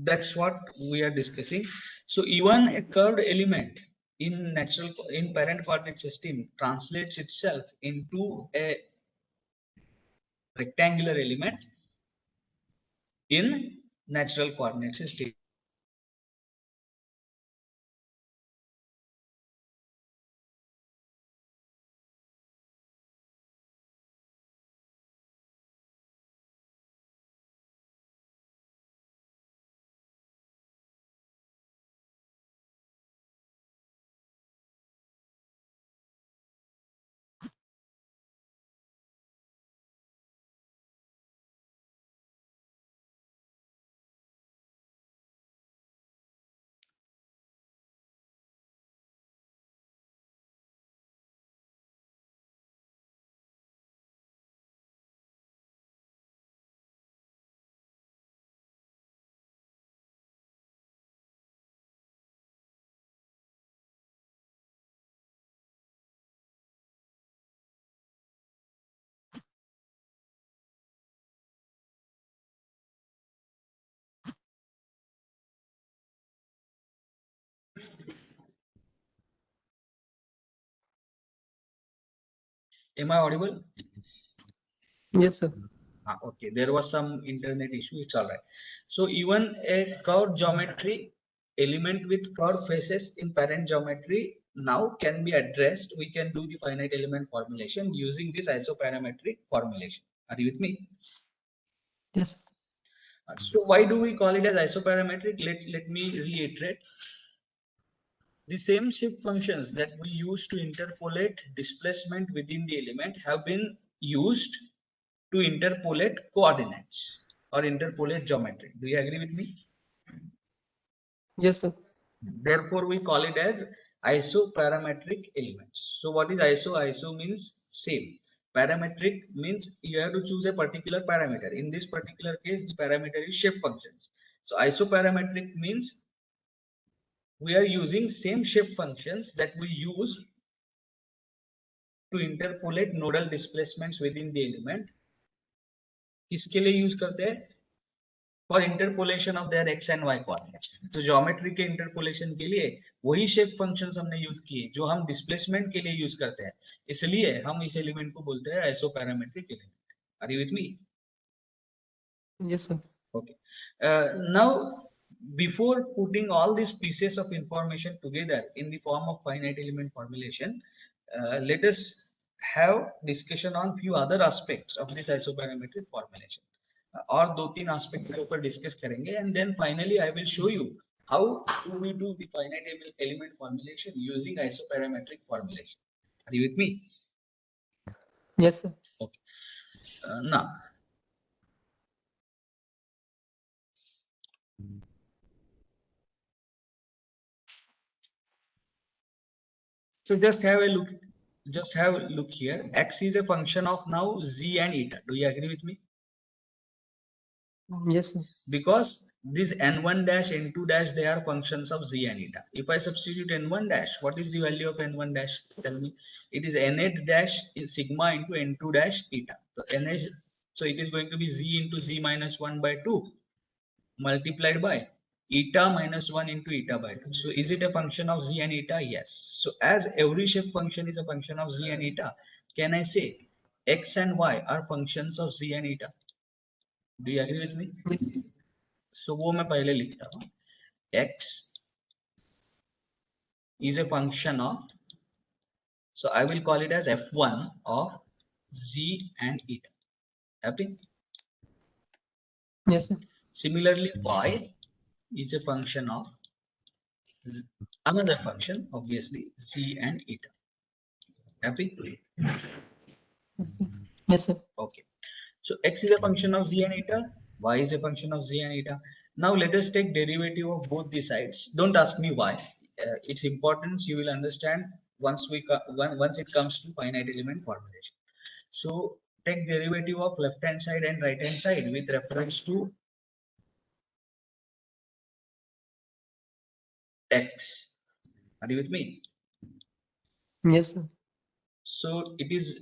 that's what we are discussing. So even a curved element in parent coordinate system translates itself into a rectangular element in natural coordinate system. Am I audible? Yes, sir. Okay, there was some internet issue. It's all right. So even a curved geometry element with curved faces in parent geometry now can be addressed. We can do the finite element formulation using this isoparametric formulation. Are you with me? Yes. So why do we call it as isoparametric? Let me reiterate. The same shift functions that we use to interpolate displacement within the element have been used to interpolate coordinates or interpolate geometry. Do you agree with me? Yes, sir. Therefore, we call it as isoparametric elements. So what is iso? Iso means same. Parametric means you have to choose a particular parameter. In this particular case, the parameter is shape functions. So isoparametric means we are using same shape functions that we use to interpolate nodal displacements within the element. किसके लिए use करते हैं? For interpolation of their X and Y coordinates. तो geometry के interpolation के लिए वही shape functions हमने यूज किए जो हम डिस्प्लेसमेंट के लिए यूज करते हैं. इसलिए हम इस एलिमेंट को बोलते हैं isoparametric element. Are you with me? Yes, sir. Okay. Now, before putting all these pieces of information together in the form of finite element formulation, let us have discussion on few other aspects of this isoparametric formulation. और दो तीन aspect के ऊपर discuss करेंगे, and then finally I will show you how do we do the finite element formulation using isoparametric formulation. Are you with me? Yes, sir. Okay. Now, so just have a look. Just have a look here. X is a function of now z and eta. Do you agree with me? Yes, sir. Because these n1 dash n2 dash, they are functions of z and eta. If I substitute n1 dash, what is the value of n1 dash? Tell me. It is n8 dash is sigma into n2 dash eta. So so it is going to be z into z minus 1 by 2 multiplied by eta minus 1 into eta by 2. So is it a function of z and eta? Yes. So as every shape function is a function of z and eta, can I say x and y are functions of z and eta? Do you agree with me? Yes. So वो मैं पहले लिखता हूँ. X is a function of, so I will call it as f1 of z and eta. Happy? Yes, sir. Similarly, y is a function of another function, obviously, z and eta. Happy? Yes, sir. Yes, sir. Okay. So x is a function of z and eta, y is a function of z and eta. Now let us take derivative of both the sides. Don't ask me why. Its importance you will understand once once it comes to finite element formulation. So take derivative of left hand side and right hand side with reference to x. Are you with me? Yes, sir. So it is,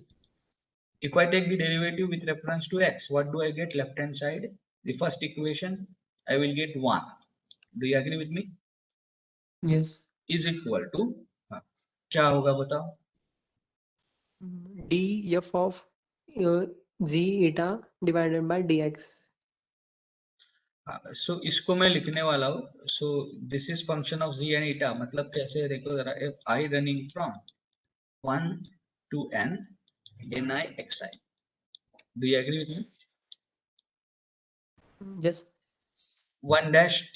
if I take the derivative with reference to x, what do I get left hand side? The first equation, I will get 1. Do you agree with me? Yes. Is equal to, क्या होगा बताओ? df of z eta divided by dx. So इसको मैं लिखने वाला हूँ. So this is function of z and eta. मतलब कैसे देखो जरा, if I running from 1 to n ni xi. Do you agree with me? Yes. 1 dash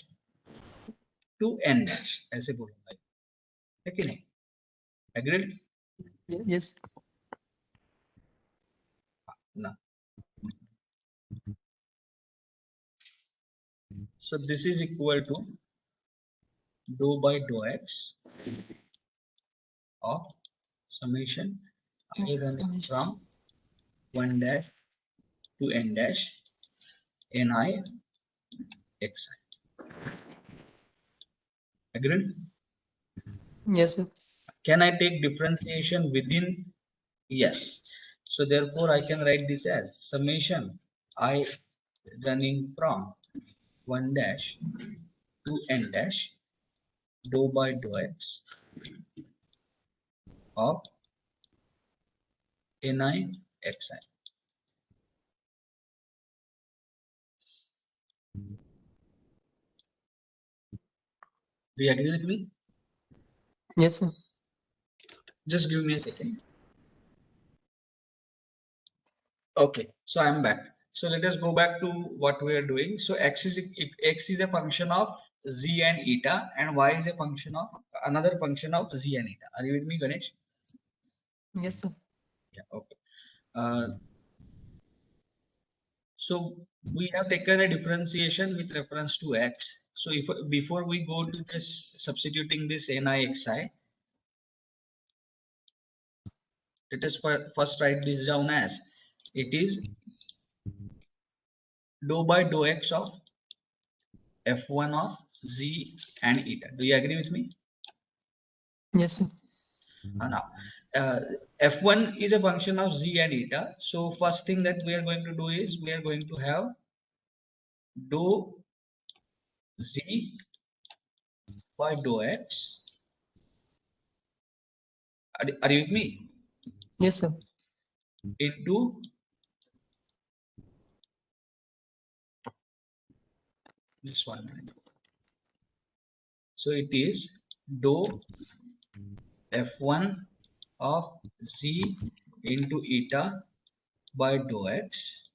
to n dash ऐसे बोलूंगा, है कि नहीं? Agreed? Yes. No. So this is equal to dou by dou x of summation I running from 1 dash to n dash ni xi. Agreed? Yes, sir. Can I take differentiation within? Yes. So therefore I can write this as summation I running from 1 dash to n dash dou by dou x of ni xi. Do you agree with me? Yes, sir. Just give me a second. Okay, so I'm back. So let us go back to what we are doing. So x is a function of z and eta, and y is a function of another function of z and eta. Are you with me, Ganesh? Yes, sir. Yeah. Okay. So we have taken a differentiation with reference to x. So if before we go to this substituting this ni xi, let us first write this down as it is dou by dou x of f1 of z and eta. Do you agree with me? Yes, sir. Now, f1 is a function of z and eta. So first thing that we are going to do is we are going to have dou z by dou x. Are you with me? Yes, sir. Into this one. So it is dou f1 of z into eta by dou x,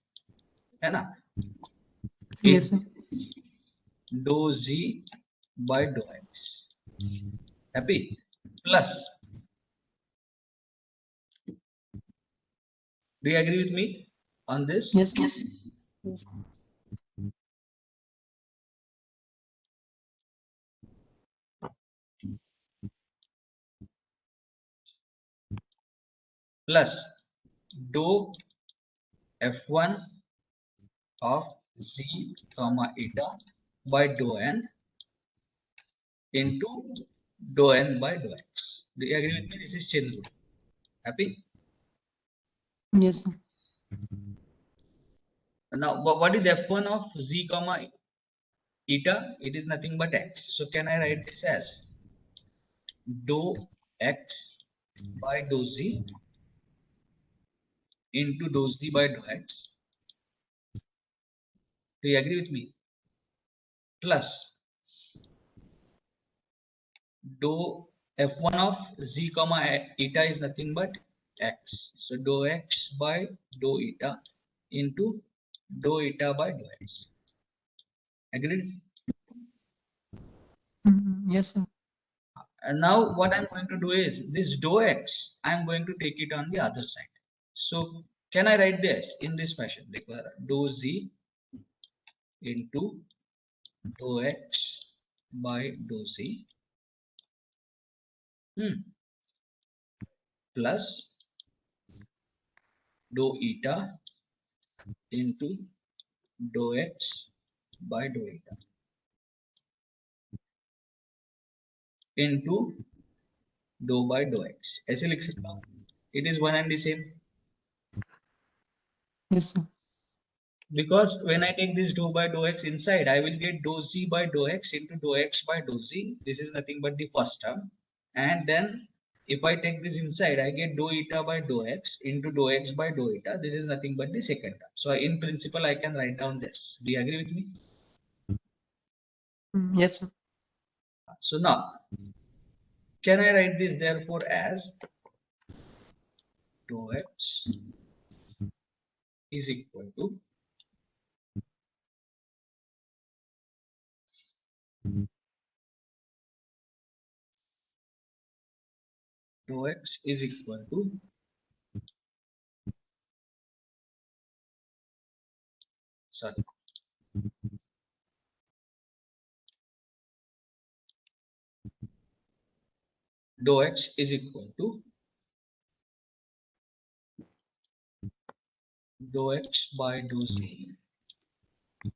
है ना? Yes, sir. Dou z by dou x. Happy? Plus, do you agree with me on this? Yes, sir. Yes. Plus dou f1 of z comma eta by dou n into dou n by dou x. Do you agree with me? This is chain rule. Happy? Yes, sir. Now, what is f1 of z comma eta, it is nothing but x. So can I write this as dou x by dou z into dou z by dou x? Do you agree with me? Plus dou f1 of z comma eta is nothing but x. So dou x by dou eta into dou eta by dou x. Agreed? Yes, sir. And now what I'm going to do is this dou x, I'm going to take it on the other side. So can I write this in this fashion? Dou z into dou x by dou z plus dou eta into dou x by dou eta into dou by dou x. ऐसे लिख सकता हूँ. It is one and the same. Yes, sir. Because when I take this dou by dou x inside, I will get dou z by dou x into dou x by dou z. This is nothing but the first term. And then if I take this inside, I get dou eta by dou x into dou x by dou eta. This is nothing but the second term. So in principle, I can write down this. Do you agree with me? Yes, sir. So now, can I write this therefore as dou x is equal to dou x is equal to dou x is equal to dou x by dou z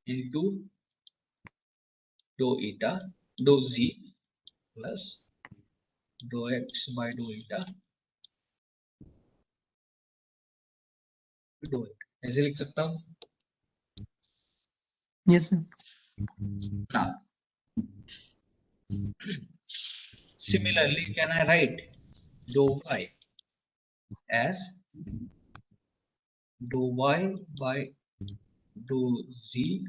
into dou eta dou z plus dou x by dou eta dou eta. ऐसे लिख सकता हूँ. Yes, sir. Now, similarly, can I write dou y as dou y by dou z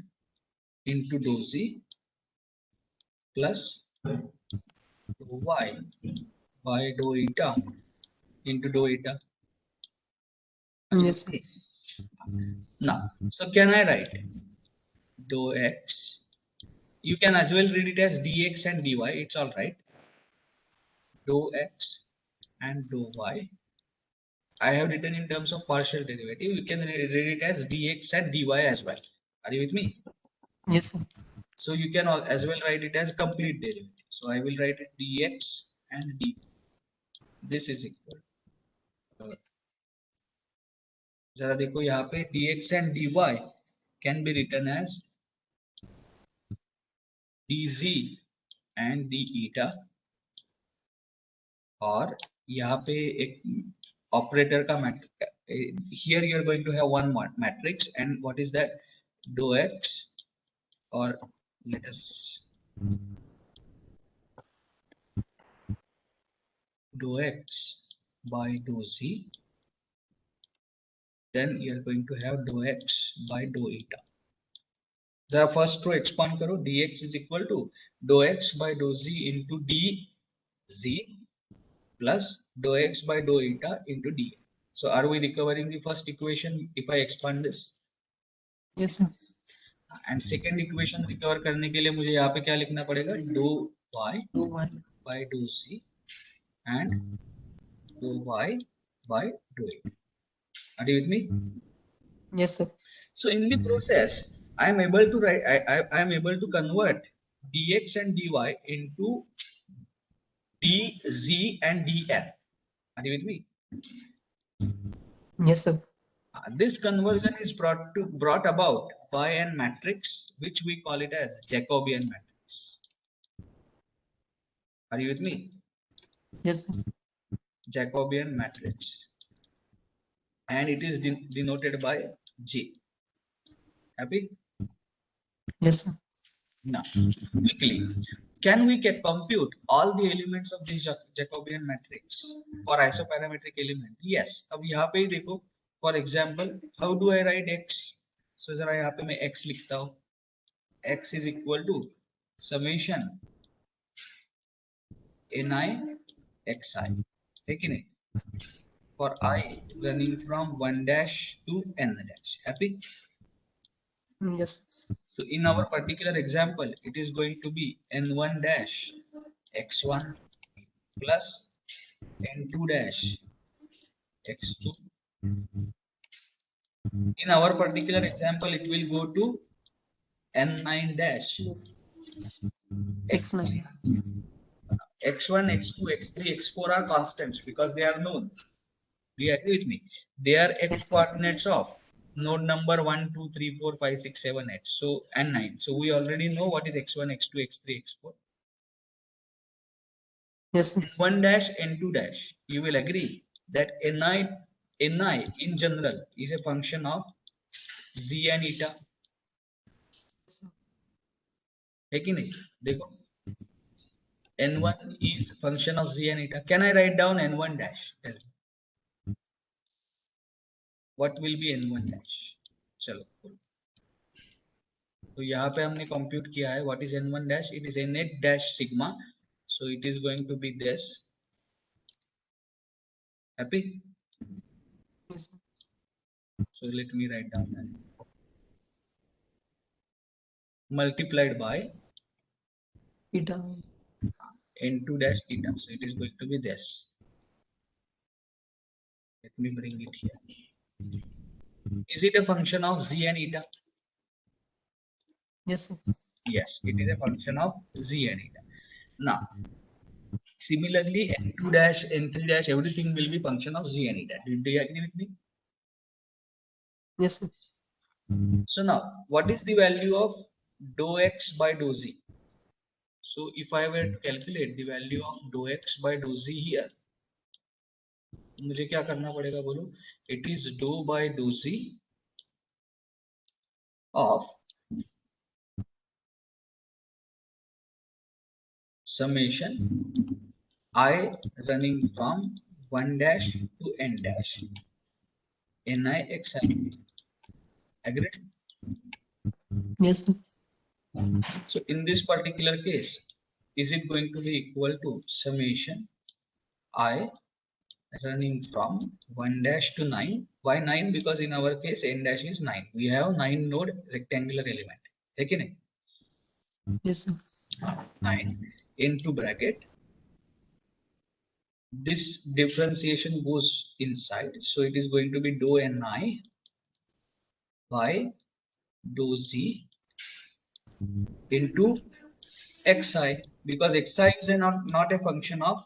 into dou z plus dou y by dou eta into dou eta? Yes, sir. Now, so can I write dou x? You can as well read it as dx and dy. It's all right. Dou x and dou y. I have written in terms of partial derivative. You can read it as dx and dy as well. Are you with me? Yes, sir. So you can as well write it as complete derivative. So I will write it dx and dy. This is equal. जरा देखो यहाँ पे dx and dy can be written as dz and d eta, और यहाँ पे एक operator का matrix. Here you are going to have one matrix, and what is that? Dou x, or let us dou x by dou z. Then you are going to have dou x by dou eta. The first row expand करो. Dx is equal to dou x by dou z into dz plus dou x by dou eta into dA. So are we recovering the first equation if I expand this? Yes, sir. And second equation recover करने के लिए मुझे यहाँ पे क्या लिखना पड़ेगा? dou y Dou y by dou z and dou y by dou eta. Are you with me? Yes, sir. So in the process, I am able to write. I am able to convert dx and dy into dz and dn. Are you with me? Yes, sir. This conversion is brought about by a matrix which we call it as Jacobian matrix. Are you with me? Yes, sir. Jacobian matrix, and it is denoted by J. Happy? Yes, sir. Now, quickly, can we compute all the elements of this Jacobian matrix for isoparametric element? Yes. अब यहाँ पे ही देखो, for example, how do I write x? So जरा यहाँ पे मैं x लिखता हूँ. X is equal to summation ni xi. है कि नहीं? For I running from 1 dash to n dash. Happy? Yes. So in our particular example, it is going to be n1 dash x1 plus n2 dash x2. In our particular example, it will go to n9 dash X9. x1, x2, x3, x4 are constants because they are known. Do you agree with me? They are x coordinates of node number 1, 2, 3, 4, 5, 6, 7, 8. So and 9. So we already know what is x1, x2, x3, x4. Yes. N1 dash, N2 dash. You will agree that Ni in general is a function of z and eta. है कि नहीं? देखो, N1 is function of z and eta. Can I write down N1 dash? Tell me. What will be N1 dash? चलो. तो यहाँ पे हमने compute किया है. What is N1 dash? It is n8 dash sigma. So it is going to be this. Happy? Yes. So let me write down that. Multiplied by Eta. n2 dash eta. So it is going to be this. Let me bring it here. Is it a function of z and eta? Yes. Yes, it is a function of z and eta. Now, similarly, n2 dash, n3 dash, everything will be function of z and eta. Do you agree with me? Yes. So now, what is the value of dou x by dou z? So if I were to calculate the value of dou x by dou z here, मुझे क्या करना पड़ेगा बोलो? It is dou by dou z of summation I running from 1 dash to n dash ni xi. Agreed? Yes. So in this particular case, is it going to be equal to summation I running from 1 dash to 9? Why 9? Because in our case n dash is 9. We have 9 node rectangular element. Okay? Yes. 9 into bracket. This differentiation goes inside. So it is going to be dou ni by dou z into xi, because xi is not a function of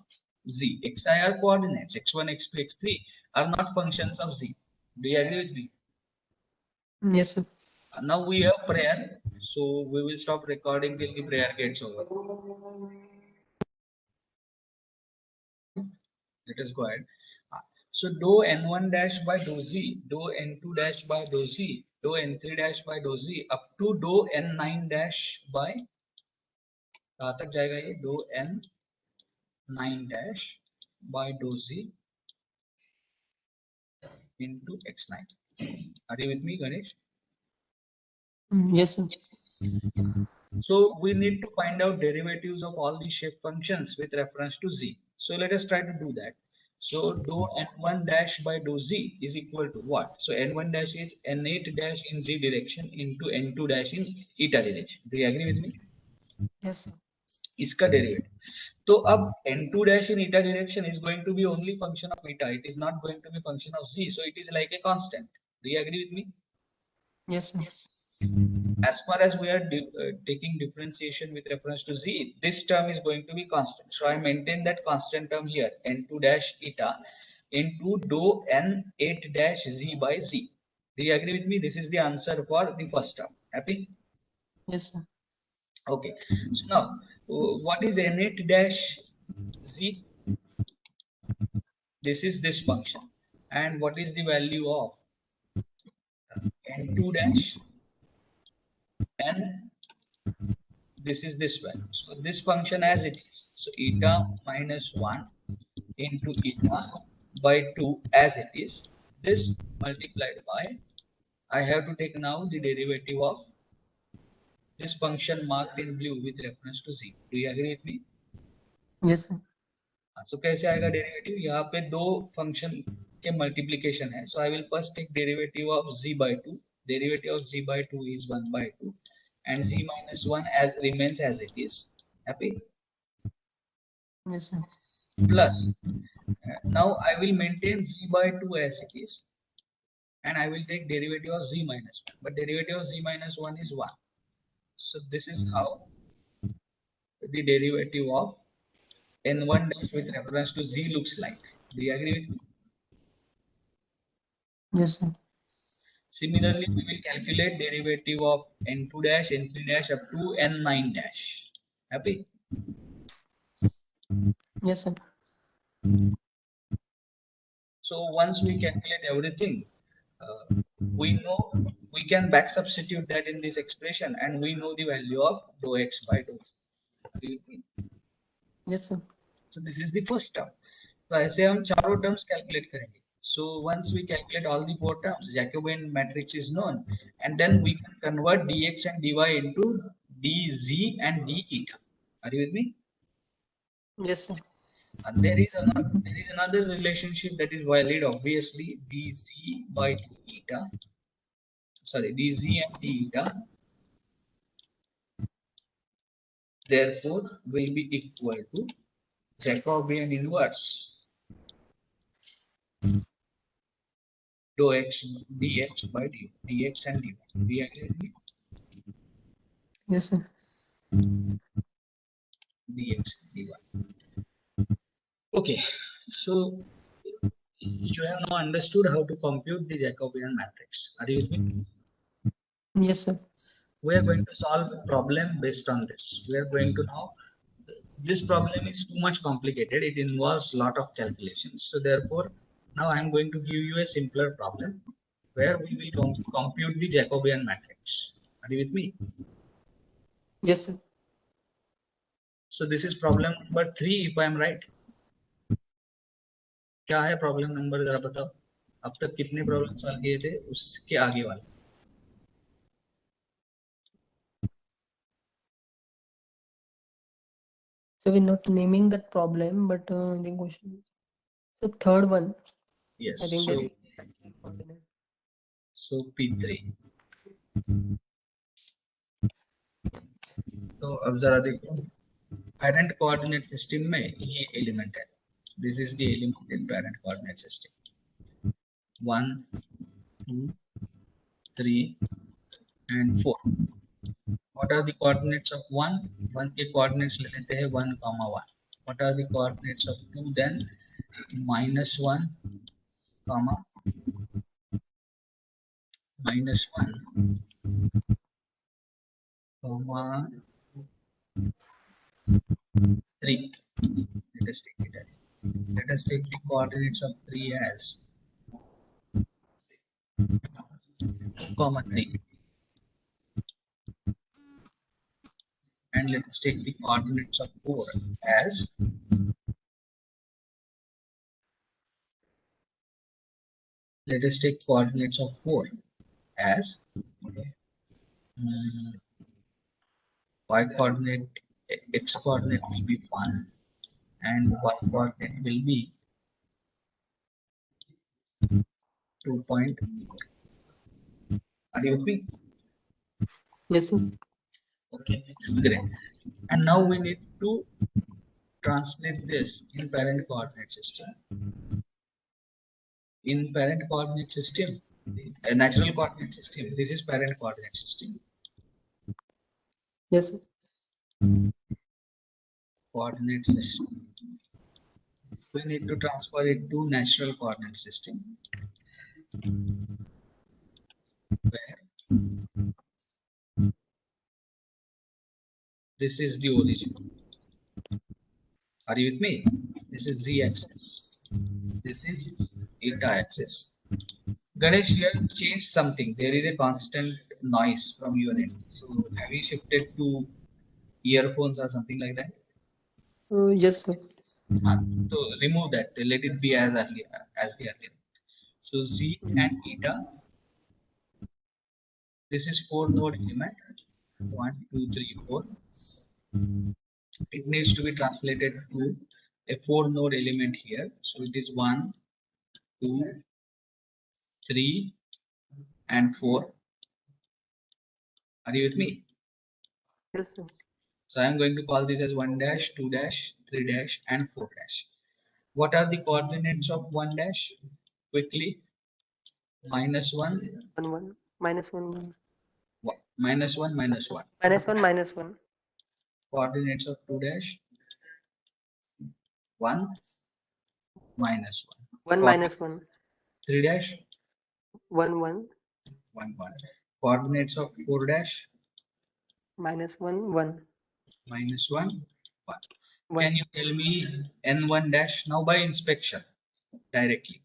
z. Xi are coordinates. x1, x2, x3 are not functions of z. Do you agree with me? Yes. Now we have prayer, so we will stop recording till the prayer gets over. Let us go ahead. So dou n1 dash by dou z, dou n2 dash by dou z, dou n3 dash by dou z, up to dou n9 dash by, कहाँ तक जाएगा ये? dou n9 dash by dou z into x9. Are you with me, Ganesh? Yes. So we need to find out derivatives of all these shape functions with reference to z. So let us try to do that. So dou n1 dash by dou z is equal to what? So n1 dash is n8 dash in z direction into n2 dash in eta direction. Do you agree with me? Yes. इसका derivative. So अब n2 dash in eta direction is going to be only function of eta. It is not going to be function of z. So it is like a constant. Do you agree with me? Yes. As far as we are taking differentiation with reference to z, this term is going to be constant. So I maintain that constant term here, n2 dash eta into dou n8 dash z by z. Do you agree with me? This is the answer for the first term. Happy? Yes. Okay. So now, what is n8 dash z? This is this function. And what is the value of n2 dash n this is this value. So this function as it is. So eta minus 1 into eta by 2 as it is. This multiplied by, I have to take now the derivative of this function marked in blue with reference to z. Do you agree with me? Yes, sir. So कैसे आएगा derivative? यहाँ पे दो function के multiplication है. So I will first take derivative of z by 2. Derivative of z by 2 is 1 by 2 and z minus 1 as remains as it is. Happy? Yes, sir. Plus now I will maintain z by 2 as it is and I will take derivative of z minus 1, but derivative of z minus 1 is 1. So this is how the derivative of n1 dash with reference to z looks like. Do you agree with me? Yes, sir. Similarly, we will calculate derivative of n2 dash, n3 dash up to n9 dash. Happy? Yes, sir. So once we calculate everything, we know we can back substitute that in this expression and we know the value of dou x by dou z. Yes, sir. So this is the first term. So ऐसे हम चारों terms calculate करेंगे. So once we calculate all the four terms, Jacobian matrix is known, and then we can convert dx and dy into dz and d eta. Are you with me? Yes, sir. And there is another relationship that is valid, obviously, dz by d eta. Sorry, dz and d eta. Therefore, will be equal to Jacobian inverse dou x dx by dx and dy. Do you agree with me? Yes, sir. Dx dy. Okay, so you have now understood how to compute the Jacobian matrix. Are you with me? Yes, sir. We are going to solve a problem based on this. We are going to now, this problem is too much complicated. It involves a lot of calculations. So therefore, now I am going to give you a simpler problem where we will compute the Jacobian matrix. Are you with me? Yes, sir. So this is problem number 3, if I am right. क्या है problem number, जरा बताओ. अब तक कितने problem solve किए थे, उसके आगे वाले. So we're not naming that problem, but the question. So third one. Yes. I think So, that. so P3. तो अब जरा देखो, पेरेंट कोऑर्डिनेट सिस्टम में ये एलिमेंट है. This is the element in parent coordinate system. 1 2 3 and 4. What are the coordinates of 1? 1 के coordinates ले लेते हैं 1, 1. What are the coordinates of 2 then? -1, -1, -3. Let us take the coordinates of 3 as 3. And let us take the coordinates of 4 as y coordinate, x coordinate will be 1 and y coordinate will be 2.8. Are you with me? Yes, sir. Okay, great. And now we need to translate this in parent coordinate system. In parent coordinate system, a natural coordinate system, this is parent coordinate system. Yes, sir. Coordinate system. We need to transfer it to natural coordinate system, where this is the origin. Are you with me? This is z axis. This is eta axis. Ganesh, you have changed something. There is a constant noise from your end. So have you shifted to earphones or something like that? Yes, sir. So remove that. Let it be as earlier as the earlier. So Z and eta. This is 4-node element. 1, 2, 3, 4. It needs to be translated to a 4-node element here. So it is 1, 2, 3, and 4. Are you with me? Yes, sir. So I am going to call this as 1 dash, 2 dash, 3 dash, and 4 dash. What are the coordinates of 1 dash? Quickly. -1, 1 -1 -1, -1. -1. Coordinates of 2 dash, 1, -1. 1 Coordinates -1 3 dash, 1 1 1, 1. Coordinates of 4 dash, -1 1 -1, 1. 1. Can you tell me n1 dash now by inspection directly?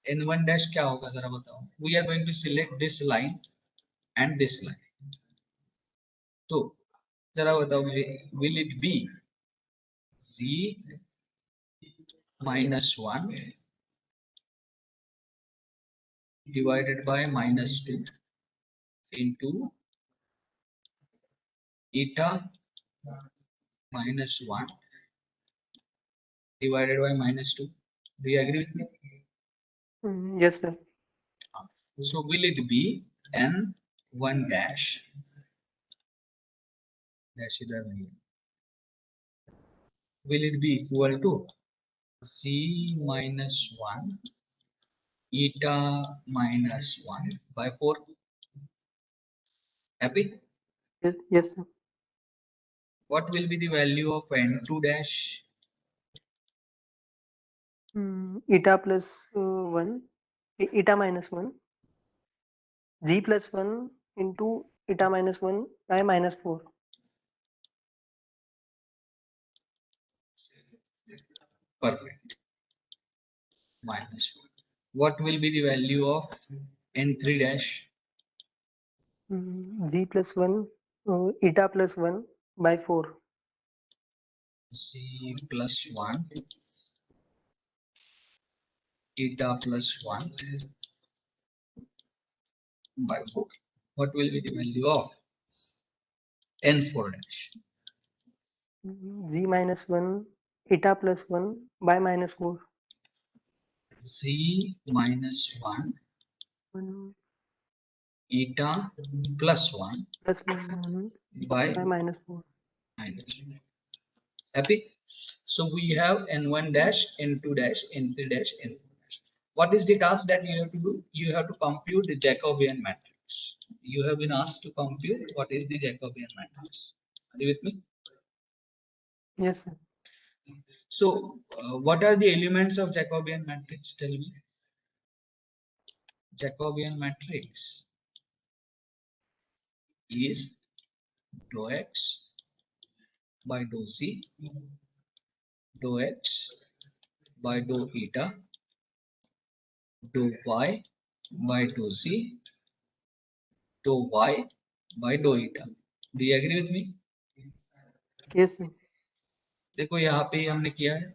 n1 dash क्या होगा जरा बताओ? We are going to select this line and this line. तो जरा बताओ will it be z -1 divided by -2 into eta -1 divided by -2? Do you agree with me? Yes, sir. So will it be n1 dash इधर नहीं है. Will it be equal to z -1 eta -1 by 4? Happy? Yes, sir. What will be the value of n2 dash? Eta plus 1 eta -1 z plus 1 into eta -1 by -4. Perfect. -1. What will be the value of n3 dash? Z plus 1 eta plus 1 by 4. Z plus 1 eta plus 1 by 4. What will be the value of n4 dash? Z minus 1 eta plus 1 by -4. Z minus 1 1 eta plus 1 plus 1 by by -4. -1. Happy? So we have n1 dash, n2 dash, n3 dash, n4 dash. What is the task that you have to do? You have to compute the Jacobian matrix. You have been asked to compute what is the Jacobian matrix. Are you with me? Yes, sir. So what are the elements of Jacobian matrix? Tell me. Jacobian matrix is dou x by dou c, dou x by dou eta, dou y by dou c, dou y by dou eta. Do you agree with me? Yes, sir. देखो यहाँ पे ही हमने किया है.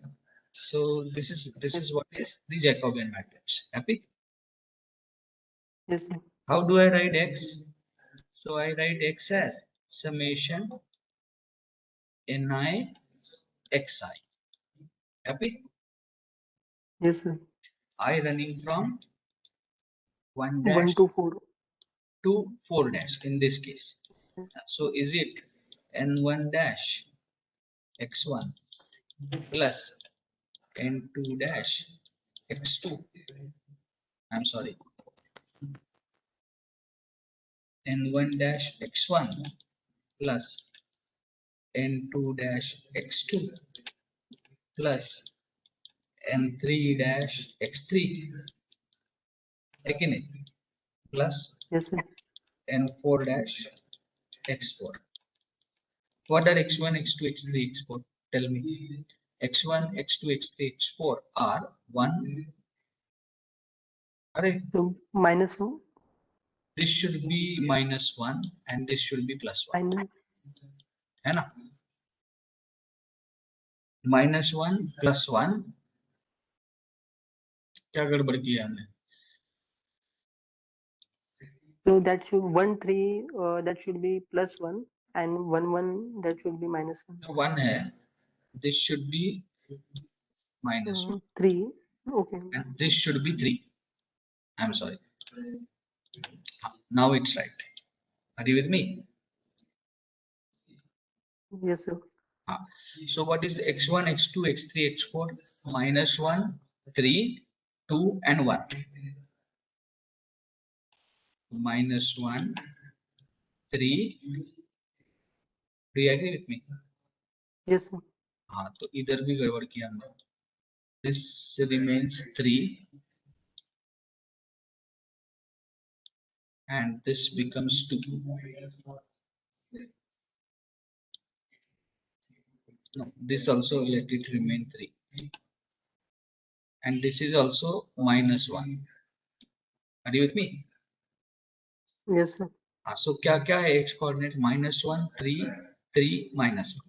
So this is what is the Jacobian matrix. Happy? Yes, sir. How do I write x? So I write x as summation ni xi. Happy? Yes, sir. I running from 1 1 dash to 4. to 4 dash in this case. So is it n1 dash x1 plus n2 dash x2? I'm sorry. n1 dash x1 plus n2 dash x2 plus n3 dash x3 again plus Yes, sir. n4 dash x4. What are x1, x2, x3, x4? Tell me. x1, x2, x3, x4 are 1. Array, So -1 this should be -1 and this should be +1. minus है ना, -1 +1, क्या गड़बड़ किया हमने? So that should 1 3 that should be +1 and 1 1 that should be -1. 1 है, this should be -1 3. Okay. and this should be 3. I'm sorry. Now it's right. Are you with me? Yes, sir. So what is x1, x2, x3, x4? -1, 3, 2 and 1. -1, 3. Do you agree with me? Yes, sir. हाँ, तो इधर भी गड़बड़ किया हमने. This remains 3 and this becomes 2. No, this also let it remain 3 and this is also -1. Are you with me? Yes, sir. So क्या क्या है x coordinate? -1, 3, 3, -1.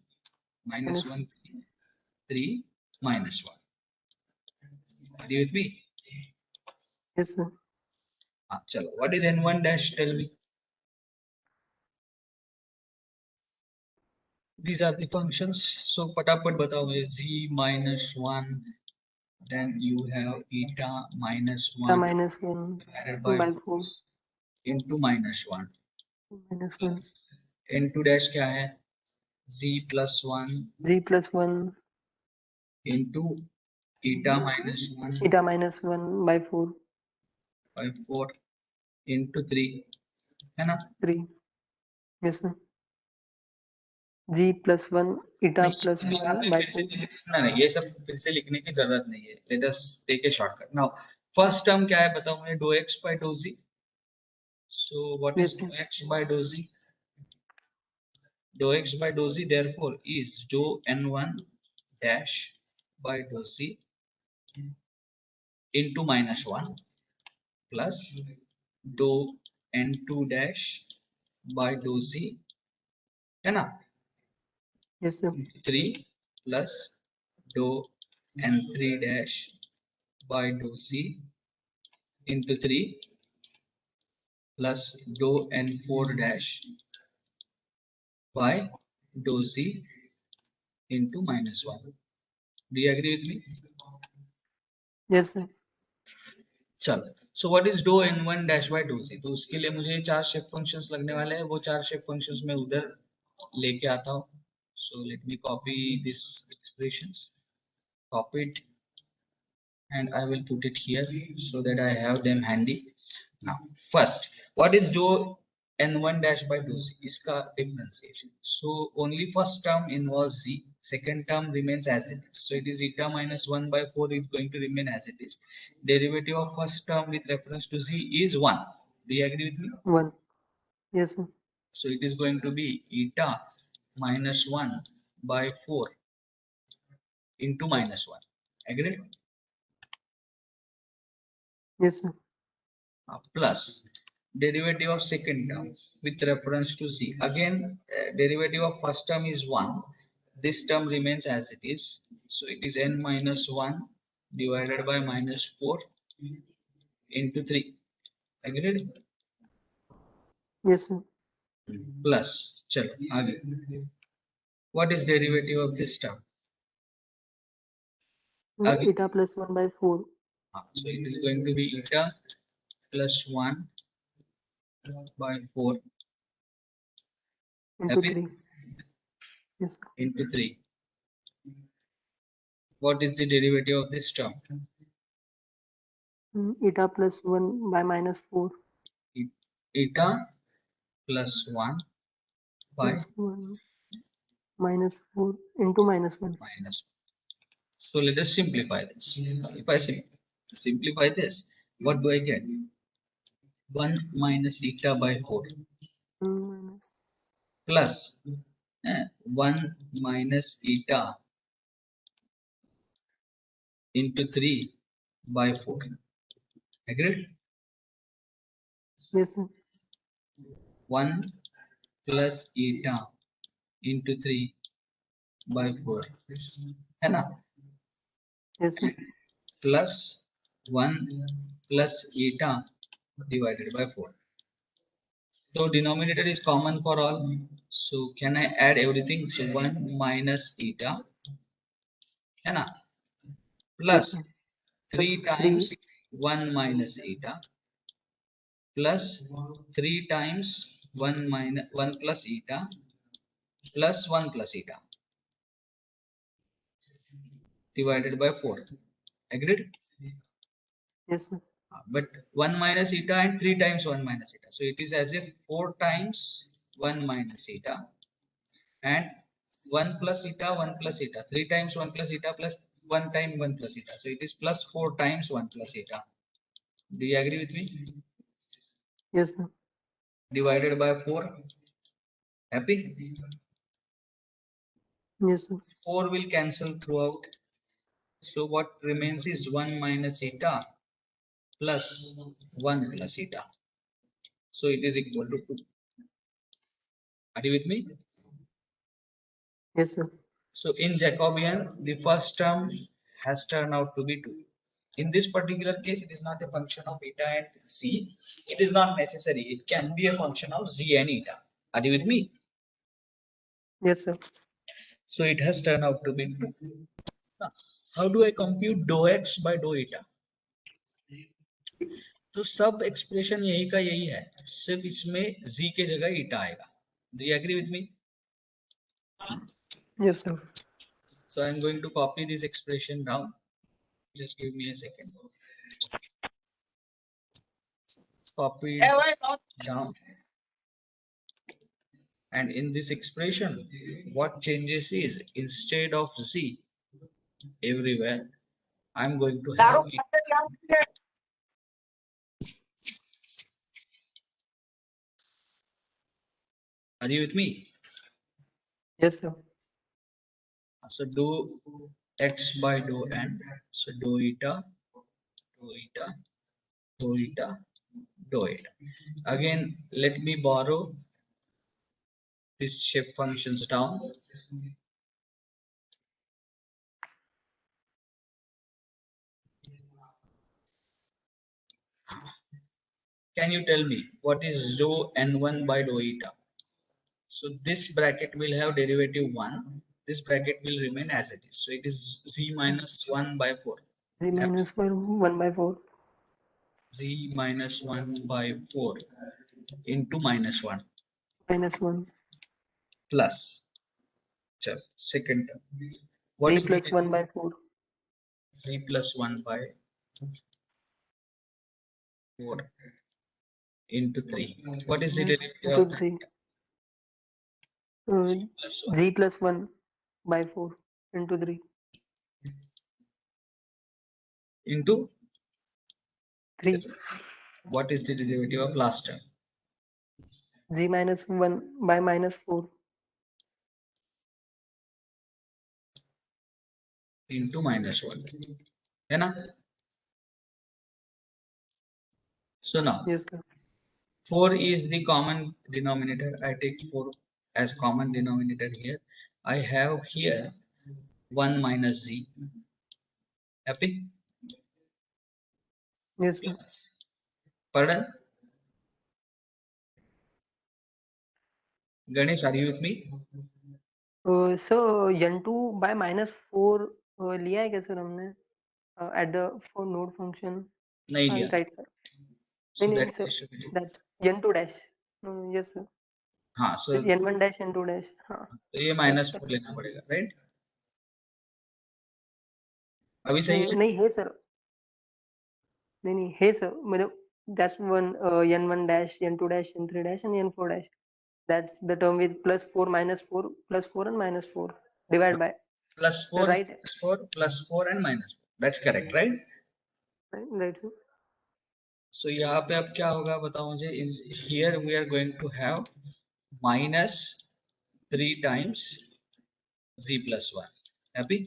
-1, 3, -1. Are you with me? Yes, sir. चलो, what is n1 dash? Tell me. These are the functions. So फटाफट बताओ मुझे. Z -1, then you have eta -1 -1 divided by by 4 4 into -1. -1 n2 dash क्या है? Z +1 z +1 into eta -1 eta -1 by 4 by 4 into 3, है ना? 3. Yes, sir. g +1 eta नहीं, ये सब यहाँ +1 पे by फिर से 4. लिखना नहीं, ये सब फिर से लिखने की जरूरत नहीं है. Let us take a shortcut. Now first term क्या है बताओ मुझे? dou x by dou z. So what is Yes, dou sir. x by dou z? Dou x by dou z therefore is dou n1 dash by dou z into -1 plus dou n2 dash by dou z, है ना? Yes, sir. 3 plus dou n3 dash by dou z into 3 plus dou n4 dash by dou z into -1. Do you agree with me? Yes, sir. चलो, so what is dou n1 dash by dou z? तो उसके लिए मुझे 4 shape functions लगने वाले हैं. वो 4 shape functions में उधर लेके आता हूँ. So let me copy this expressions. Copy it and I will put it here so that I have them handy. Now, first, what is dou n1 dash by dou z? इसका differentiation. So only first term involves z, second term remains as it is. So it is eta -1 by 4 is going to remain as it is. Derivative of first term with reference to z is 1. Do you agree with me? 1. Yes, sir. So it is going to be eta -1 by 4 into -1. Agreed? Yes, sir. Plus derivative of second term with reference to z. Again, derivative of first term is 1. This term remains as it is. So it is n -1 divided by -4 into 3. Agreed? Yes, sir. Plus, chalo, आगे. What is derivative of this term? Again. Eta +1 by 4 So it is going to be eta +1 by 4 into Happy? 3. Yes, sir. Into 3. What is the derivative of this term? Eta +1 by -4 Eta +1 by +1 -4 into -1. -1. So let us simplify this. If I simplify this, what do I get? 1 minus eta by 4 minus plus 1 minus eta into 3 by 4. Agreed? Yes, sir. 1 plus eta into 3 by 4 है ना, Yes, sir. plus 1 plus eta divided by 4. So denominator is common for all. So can I add everything? So 1 minus eta है ना, Yes, plus sir. 3 Plus times 3. 1 minus eta plus 3 times 1 minus 1 plus eta plus 1 plus eta divided by 4. Agreed? Yes, sir. But 1 minus eta and 3 times 1 minus eta. So it is as if 4 times 1 minus eta and 1 plus eta, 1 plus eta. 3 times 1 plus eta plus 1 time 1 plus eta. So it is plus 4 times 1 plus eta. Do you agree with me? Yes, sir. Divided by 4. Happy? Yes, sir. 4 will cancel throughout. So what remains is 1 minus eta plus 1 plus eta. So it is equal to 2. Are you with me? Yes, sir. So in Jacobian, the first term has turned out to be 2. In this particular case, it is not a function of eta and z. It is not necessary. It can be a function of z and eta. Are you with me? Yes, sir. So it has turned out to be 2. Now, how do I compute dou x by dou eta? तो सब expression यही का यही है, सिर्फ इसमें z के जगह eta आएगा. Do you agree with me? Yes, sir. So I'm going to copy this expression down. Just give me a second. Copy it down. And in this expression, what changes is instead of z everywhere, I'm going to have it. Are you with me? Yes, sir. So do x by dou n. So dou eta, dou eta, dou eta, dou eta. Again, let me borrow these shape functions down. Can you tell me what is dou n1 by dou eta? So this bracket will have derivative 1. This bracket will remain as it is. So it is z minus 1 by 4. Z minus 1 by 4. Z minus 1 by 4 into minus 1 Minus 1. plus second term. What Z is plus the 1 by 4. z plus 1 by 4 into 3? What is the derivative Into of 3. z plus 1 Z plus 1 by 4 into 3. into 3. what is the derivative of last term? Z minus 1 by minus 4. Into minus 1. है ना? So now Yes, sir. 4 is the common denominator. I take 4 as common denominator here. I have here 1 minus z. Happy? Yes, sir. Pardon? Ganesh, are you with me? So n2 by minus 4 लिया है क्या sir हमने at the for node function? नहीं लिया. Right, sir. So नहीं, that sir. is to be- That's n2 dash. Yes, sir. हाँ, so n1 dash n2 dash. हाँ. तो ये माइनस 4 लेना पड़ेगा, राइट? अभी सही है? नहीं है सर. नहीं है सर. मतलब that's one n1 dash n2 dash n3 dash and n4 dash. That's the term with plus 4 minus 4 plus 4 and minus 4 divided by. Plus 4, Right. minus 4, plus 4 and minus 4. That's correct, right? Right, sir. So यहाँ पे अब क्या होगा बताओ मुझे. Here we are going to have minus 3 times z plus 1. Happy?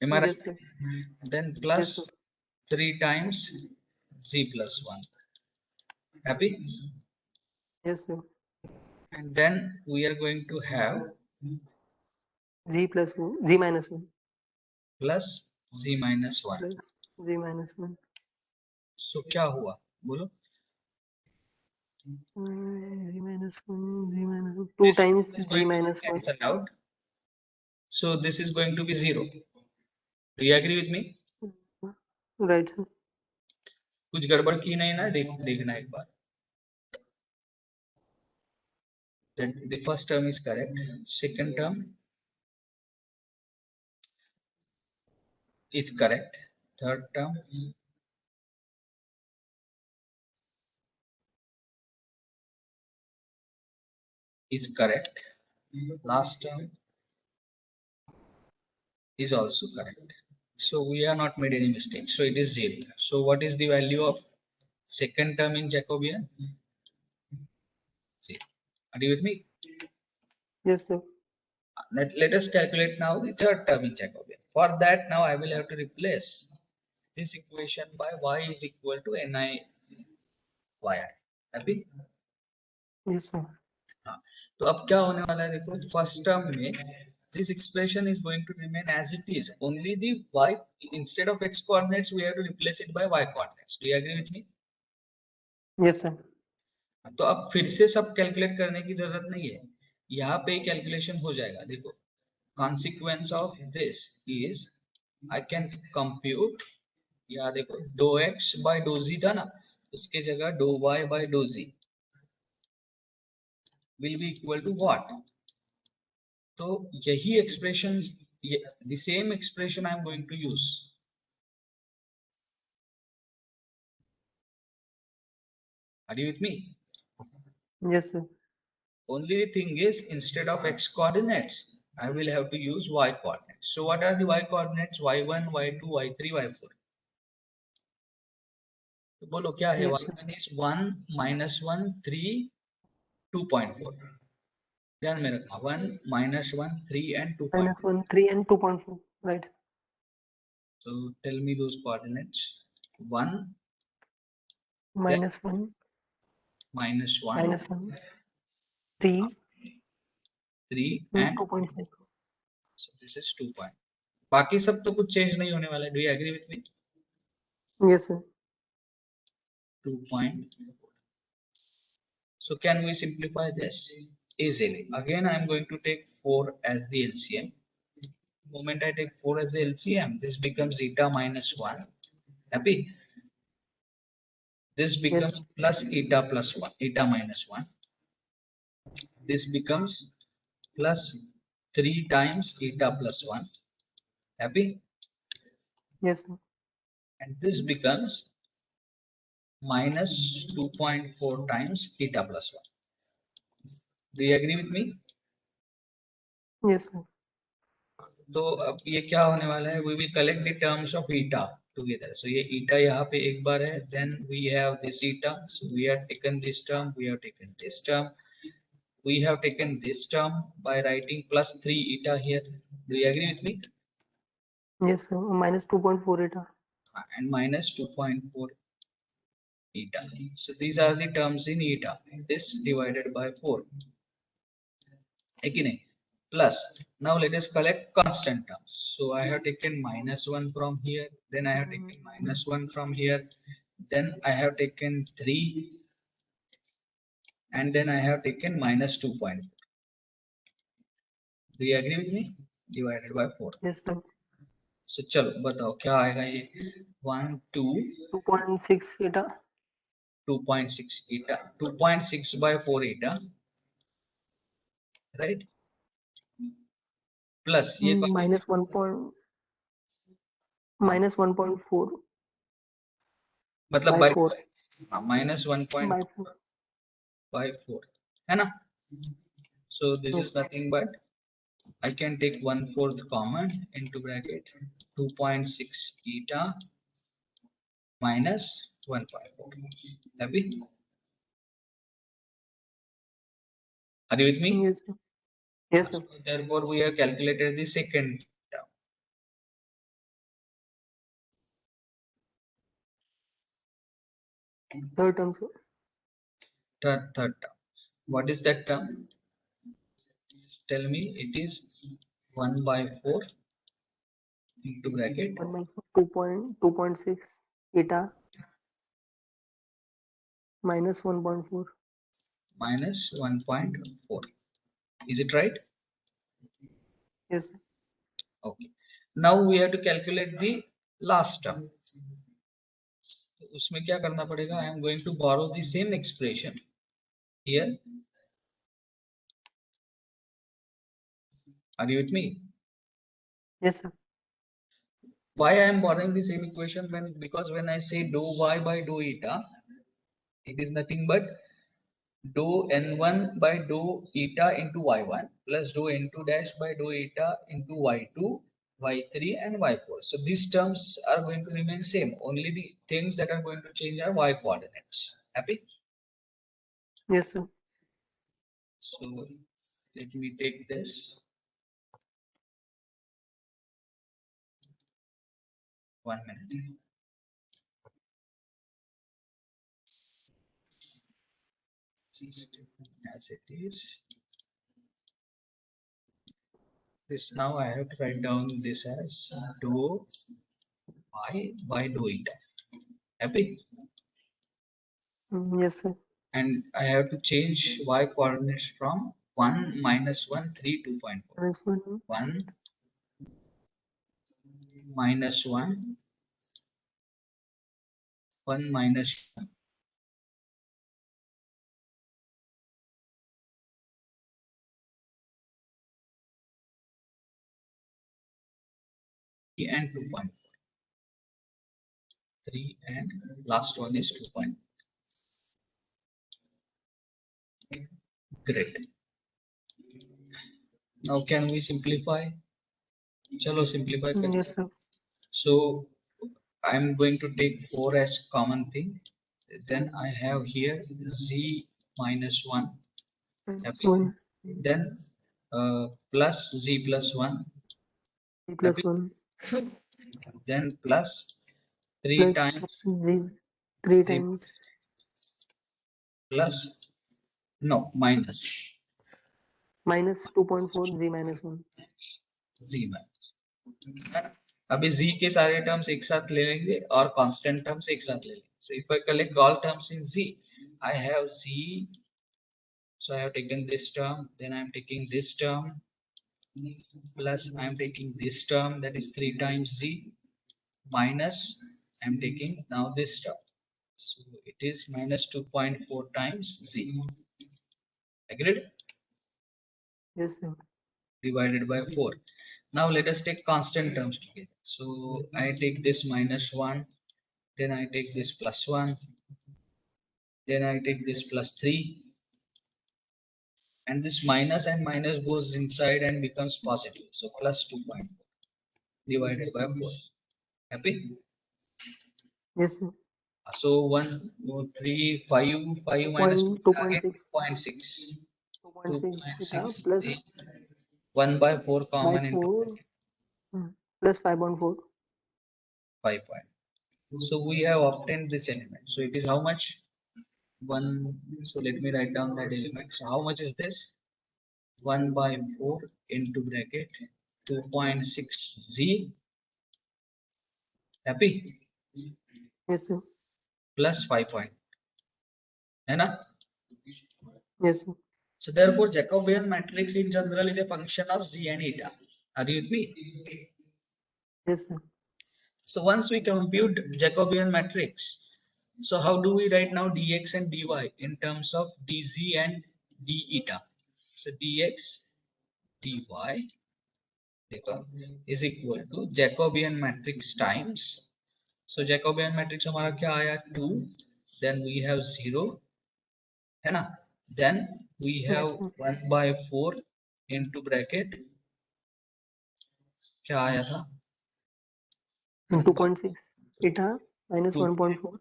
Am I Yes, right? sir. Then Yes, plus sir. 3 times z plus 1. Happy? Yes, sir. and then we are going to have z plus 1, z minus 1 plus z minus 1. plus z minus 1. So क्या हुआ बोलो? Z minus 1, z minus 1, 2 This times is z going to minus be 1. cancelled out. So this is going to be 0. Do you agree with me? Right, sir. कुछ गड़बड़ की नहीं ना? देखना एक बार. That the first term is correct. Second term is correct. Third term is correct. Last term is also correct. So we are not made any mistake. So it is 0. So what is the value of second term in Jacobian? 0. Are you with me? Yes, sir. Let us calculate now the third term in Jacobian. For that, now I will have to replace this equation by y is equal to ni yi. Happy? Yes, sir. हाँ, तो अब क्या होने वाला है? देखो, first term में this expression is going to remain as it is. Only the y, instead of x coordinates, we have to replace it by y coordinates. Do you agree with me? Yes, sir. तो अब फिर से सब calculate करने की जरूरत नहीं है, यहाँ पे कैलकुलेशन हो जाएगा. देखो, consequence of this is I can compute. यहाँ देखो, dou x by dou z था ना, उसके जगह dou y by dou z will be equal to what? तो यही expression, the same expression I am going to use. Are you with me? Yes, sir. Only the thing is, instead of x coordinates, I will have to use y coordinates. So what are the y coordinates? y1, y2, y3, y4. तो बोलो क्या है? Yes, sir. y1 is 1, -1, 3, 2.4. ध्यान में रखना, 1, -1, 3 and 2.4. Minus 1, 3 and 2.4. Right. So tell me those coordinates. 1, Minus 1, -1, minus 1, 3 3 and and 2.4. so this is 2 point. बाकी सब तो कुछ चेंज नहीं होने वाला है. Do you agree with me? Yes, sir. 2.4. So can we simplify this easily? Again, I am going to take 4 as the LCM. The moment I take 4 as the LCM, this becomes eta minus 1. Happy? This becomes Yes, plus eta plus 1, eta minus 1. This becomes plus 3 times eta plus 1. Happy? yes, sir. And this becomes minus 2.4 times eta plus 1. Do you agree with me? Yes, sir. तो अब ये क्या होने वाला है? We will collect the terms of eta together. So ये eta यहाँ पे एक बार है. Then we have this eta. So we have taken this term. We have taken this term. We have taken this term by writing plus 3 eta here. Do you agree with me? Yes, sir. Minus 2.4 eta. And minus 2.4 eta. So these are the terms in eta. This divided by 4. Again, plus. Now let us collect constant terms. So I have taken minus 1 from here. Then I have taken minus 1 from here. Then I have taken 3. And then I have taken minus 2.4. Do you agree with me? Divided by 4. Yes, sir. So चलो बताओ क्या आएगा ये? 1, 2, 2.6 eta. 2.6 eta. 2.6 by 4 eta. Right? Plus ये Minus 1 point. Minus 1.4 मतलब by by 4. minus 1.4 By 4. by 4 है ना? So this Yes. is nothing but I can take 1/4 common into bracket 2.6 eta minus 1.4. Happy? Are you with me? Yes, sir. Yes, sir. So therefore we have calculated the second term. Third term, sir. Third term. What is that term? Tell me. It is 1 by 4 into bracket 1 by 2.6 eta minus 1.4. minus 1.4. Is it right? Yes. Okay. Now we have to calculate the last term. तो उसमें क्या करना पड़ेगा? I am going to borrow the same expression here. Are you with me? Yes, sir. Why I am borrowing the same equation? Because when I say dou y by dou eta, it is nothing but dou n1 by dou eta into y1 plus dou n2 dash by dou eta into y2, y3 and y4. So these terms are going to remain same. Only the things that are going to change are y coordinates. Happy? Yes, sir. So let me take this. 1 minute. As it is. This now I have to write down this as dou y by dou eta. Happy? Yes, sir. And I have to change y coordinates from 1, minus 1, 3, 2.4. Minus 1. 1, minus 1, 1 minus 1. And 2.4. 3 and last one is 2.4. Great. Now can we simplify? Chalo simplify. Yes, sir. So I'm going to take 4 as common thing. Then I have here z minus 1. Minus Happy? 1. Then plus z plus 1. Z plus Happy? 1. Then plus 3 Plus times Z 3 z times. plus no minus Minus 2.4 Z minus 1. z minus. अभी z के सारे terms एक साथ ले लेंगे और constant terms एक साथ ले लेंगे. So if I collect all terms in z, I have z. So I have taken this term, then I am taking this term, plus I am taking this term, that is 3 times z, minus I am taking now this term. So it is minus 2.4 times z. Agreed? Yes, sir. Divided by 4. Now let us take constant terms together. So I take this minus 1, then I take this plus 1, then I take this plus 3, and this minus and minus goes inside and becomes positive. So plus 2.4 divided by 4. Happy? Yes, sir. So 1, 2, 3, 5, 5 minus 2, 2.6. 2.6. 2.6 eta 2.6 plus 1 by 4 by common into 4 plus 5.4. 5. So we have obtained this element. So it is how much? 1. So let me write down that element. So how much is this? 1 by 4 into bracket 2.6 z. Happy? Yes, sir. Plus 5 point. है ना? Yes, sir. So therefore Jacobian matrix in general is a function of z and eta. Are you with me? Yes, sir. So once we compute Jacobian matrix, so how do we write now dx and dy in terms of dz and d eta? So dx dy is equal to Jacobian matrix times. So Jacobian matrix हमारा क्या आया 2, then we have 0, है ना? Then we have Yes, sir. 1 by 4 into bracket क्या आया था? 2.6 eta minus 2 1.4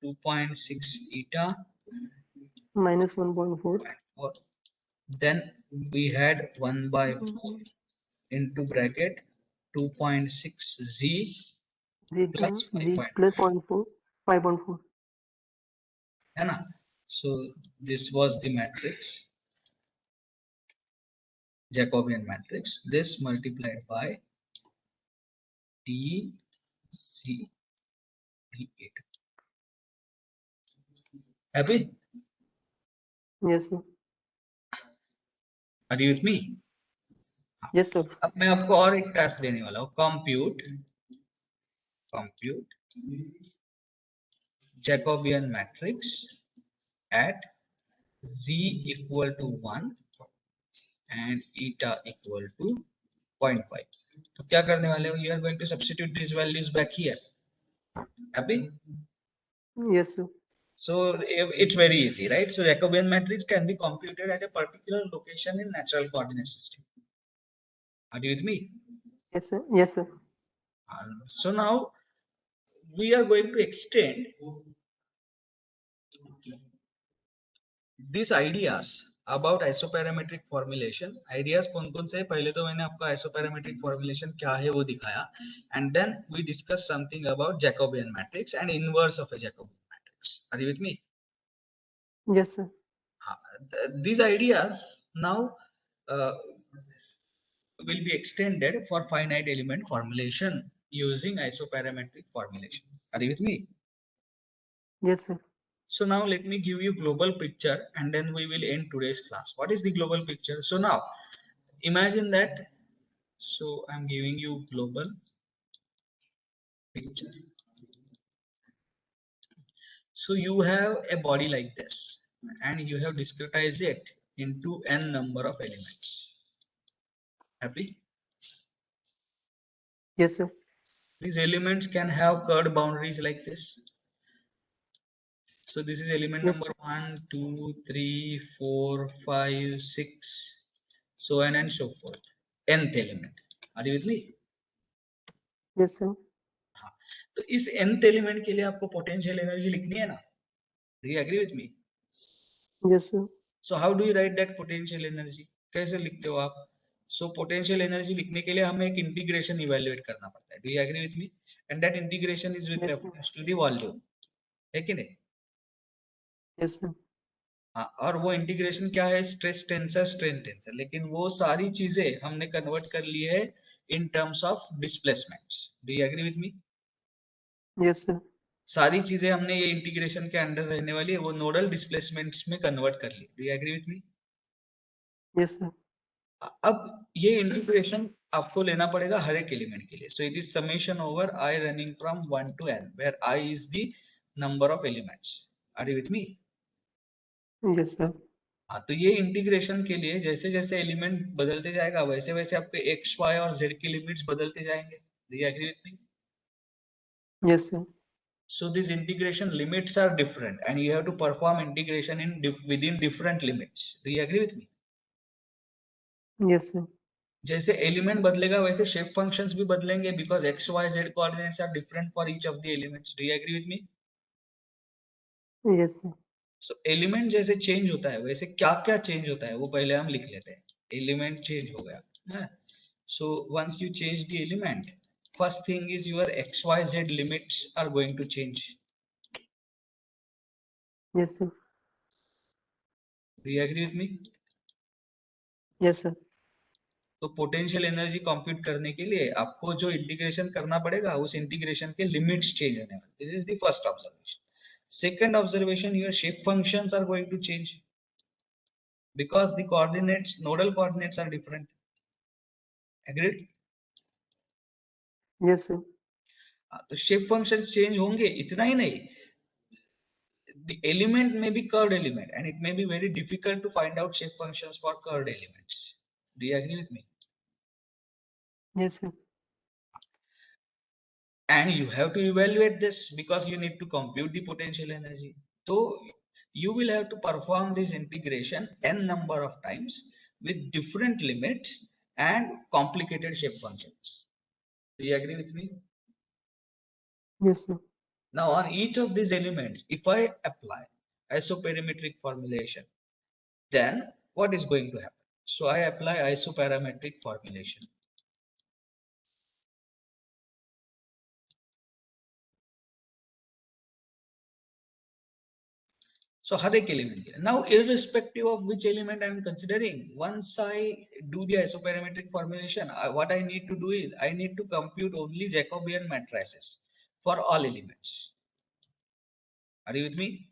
2.6 eta minus 1.4 or then we had 1 by 4 into bracket 2.6 z Z plus Z 5. plus 0.4 5.4. है ना? So this was the matrix, Jacobian matrix. This multiplied by D C D8. Happy? Yes, sir. Are you with me? Yes, sir. अब मैं आपको और एक task देने वाला हूँ. compute Jacobian matrix at z equal to 1 and eta equal to 0.5. तो क्या करने वाले हो? You are going to substitute these values back here. Happy? Yes, sir. So it's very easy, right? So Jacobian matrix can be computed at a particular location in natural coordinate system. Are you with me? Yes, sir. Yes, sir. So now we are going to extend these ideas about isoparametric formulation. Ideas कौन कौन से? पहले तो मैंने आपको isoparametric formulation क्या है वो दिखाया, and then we discuss something about Jacobian matrix and inverse of a Jacobian matrix. Are you with me? Yes, sir. These ideas now will be extended for finite element formulation using isoparametric formulation. Are you with me? Yes, sir. So now let me give you global picture and then we will end today's class. What is the global picture? So now imagine that. So I'm giving you global picture. So you have a body like this and you have discretized it into n number of elements. Happy? Yes, sir. These elements can have curved boundaries like this. So this is element Yes, number 1, 2, 3, 4, 5, 6, so on and so forth. Nth element. Are you with me? yes, sir. हाँ, तो इस nth element के लिए आपको potential energy लिखनी है ना? Do you agree with me? Yes, sir. So how do you write that potential energy? कैसे लिखते हो आप? So potential energy लिखने के लिए हमें एक इंटीग्रेशन इवेल्युएट करना पड़ता है. Do you agree with me? And that integration is with Yes, sir. reference to the volume. है कि नहीं? Yes, sir. हाँ, और वो इंटीग्रेशन क्या है? Stress tensor, strain tensor. लेकिन वो सारी चीजें हमने कन्वर्ट कर ली है in terms of displacements. Do you agree with me? Yes, sir. सारी चीजें हमने ये इंटीग्रेशन के अंडर रहने वाली है वो नोडल डिस्प्लेसमेंट्स में कन्वर्ट कर ली. Do you agree with me? Yes, sir. अब ये इंटीग्रेशन आपको लेना पड़ेगा हर एक एलिमेंट के लिए. So it is summation over i running from 1 to n where i is the number of elements. Are you with me? Yes, sir. हाँ, तो ये इंटीग्रेशन के लिए जैसे जैसे एलिमेंट बदलते जाएगा वैसे वैसे आपके एक्स वाई और जेड की लिमिट्स बदलते जाएंगे. Do you agree with me? Yes, sir. So these integration limits are different and you have to perform integration in within different limits. Do you agree with me? Yes, sir. जैसे element बदलेगा वैसे shape functions भी बदलेंगे because x y z coordinates are different for each of the elements. Do you agree with me? Yes, sir. So element जैसे change होता है वैसे क्या क्या चेंज होता है वो पहले हम लिख लेते हैं. एलिमेंट चेंज हो गया. So once you change the element, first thing is your x y z limits are going to change. Yes, sir. Do you agree with me? Yes, sir. तो पोटेंशियल एनर्जी कंप्यूट करने के लिए आपको जो integration करना पड़ेगा उस integration के लिमिट्स चेंज होने वाले. This is the first observation. Second observation, your shape functions are going to change because the coordinates, nodal coordinates are different. Agreed? Yes, sir. तो शेप फंक्शन चेंज होंगे. इतना ही नहीं, the element may be curved element and it may be very difficult to find out shape functions for curved elements. Do you agree with me? Yes, sir. And you have to evaluate this because you need to compute the potential energy. So you will have to perform this integration n number of times with different limits and complicated shape functions. Do you agree with me? Yes, sir. Now on each of these elements, if I apply isoparametric formulation, then what is going to happen? So I apply isoparametric formulation. So हर एक element के लिए. Now irrespective of which element I am considering, once I do the isoparametric formulation, what I need to do is I need to compute only Jacobian matrices for all elements. Are you with me?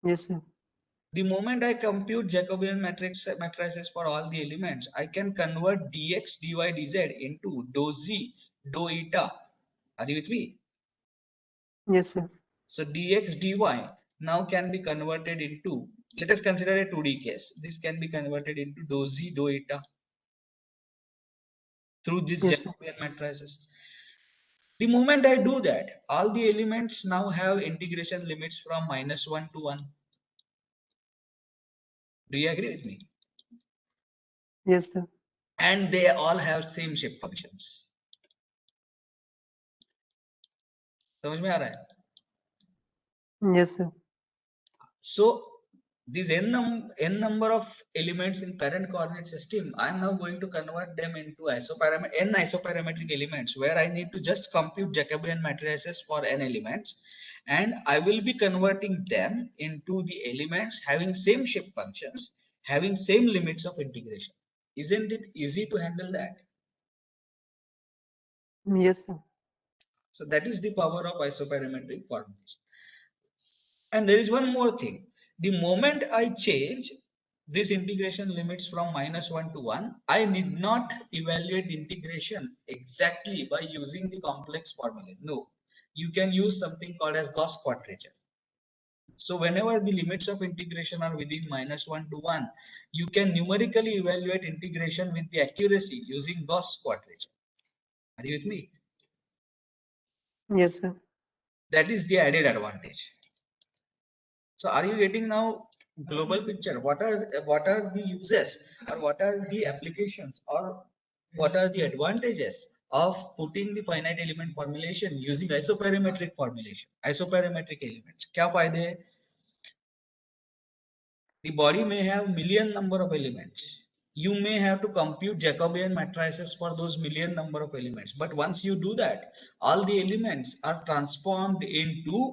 Yes, sir. The moment I compute Jacobian matrices for all the elements, I can convert dx, dy, dz into dou z, dou eta. Are you with me? Yes, sir. So dx, dy now can be converted into, let us consider a 2D case. This can be converted into dou z, dou eta through these Yes, sir. Jacobian matrices. The moment I do that, all the elements now have integration limits from -1 to 1. Do you agree with me? Yes, sir. And they all have same shape functions. समझ में आ रहा है? Yes, sir. So these n number of elements in parent coordinate system, I am now going to convert them into n isoparametric elements, where I need to just compute Jacobian matrices for n elements, and I will be converting them into the elements having same shape functions, having same limits of integration. Isn't it easy to handle that? Yes, sir. So that is the power of isoparametric formulation. And there is one more thing. The moment I change this integration limits from -1 to 1, I need not evaluate integration exactly by using the complex formula. No, you can use something called as Gauss quadrature. So whenever the limits of integration are within -1 to 1, you can numerically evaluate integration with the accuracy using Gauss quadrature. Are you with me? Yes, sir. That is the added advantage. So are you getting now global picture? What are the uses, or what are the applications, or what are the advantages of putting the finite element formulation using isoparametric formulation, isoparametric elements? क्या फायदे हैं? The body may have million number of elements. You may have to compute Jacobian matrices for those million number of elements. But once you do that, all the elements are transformed into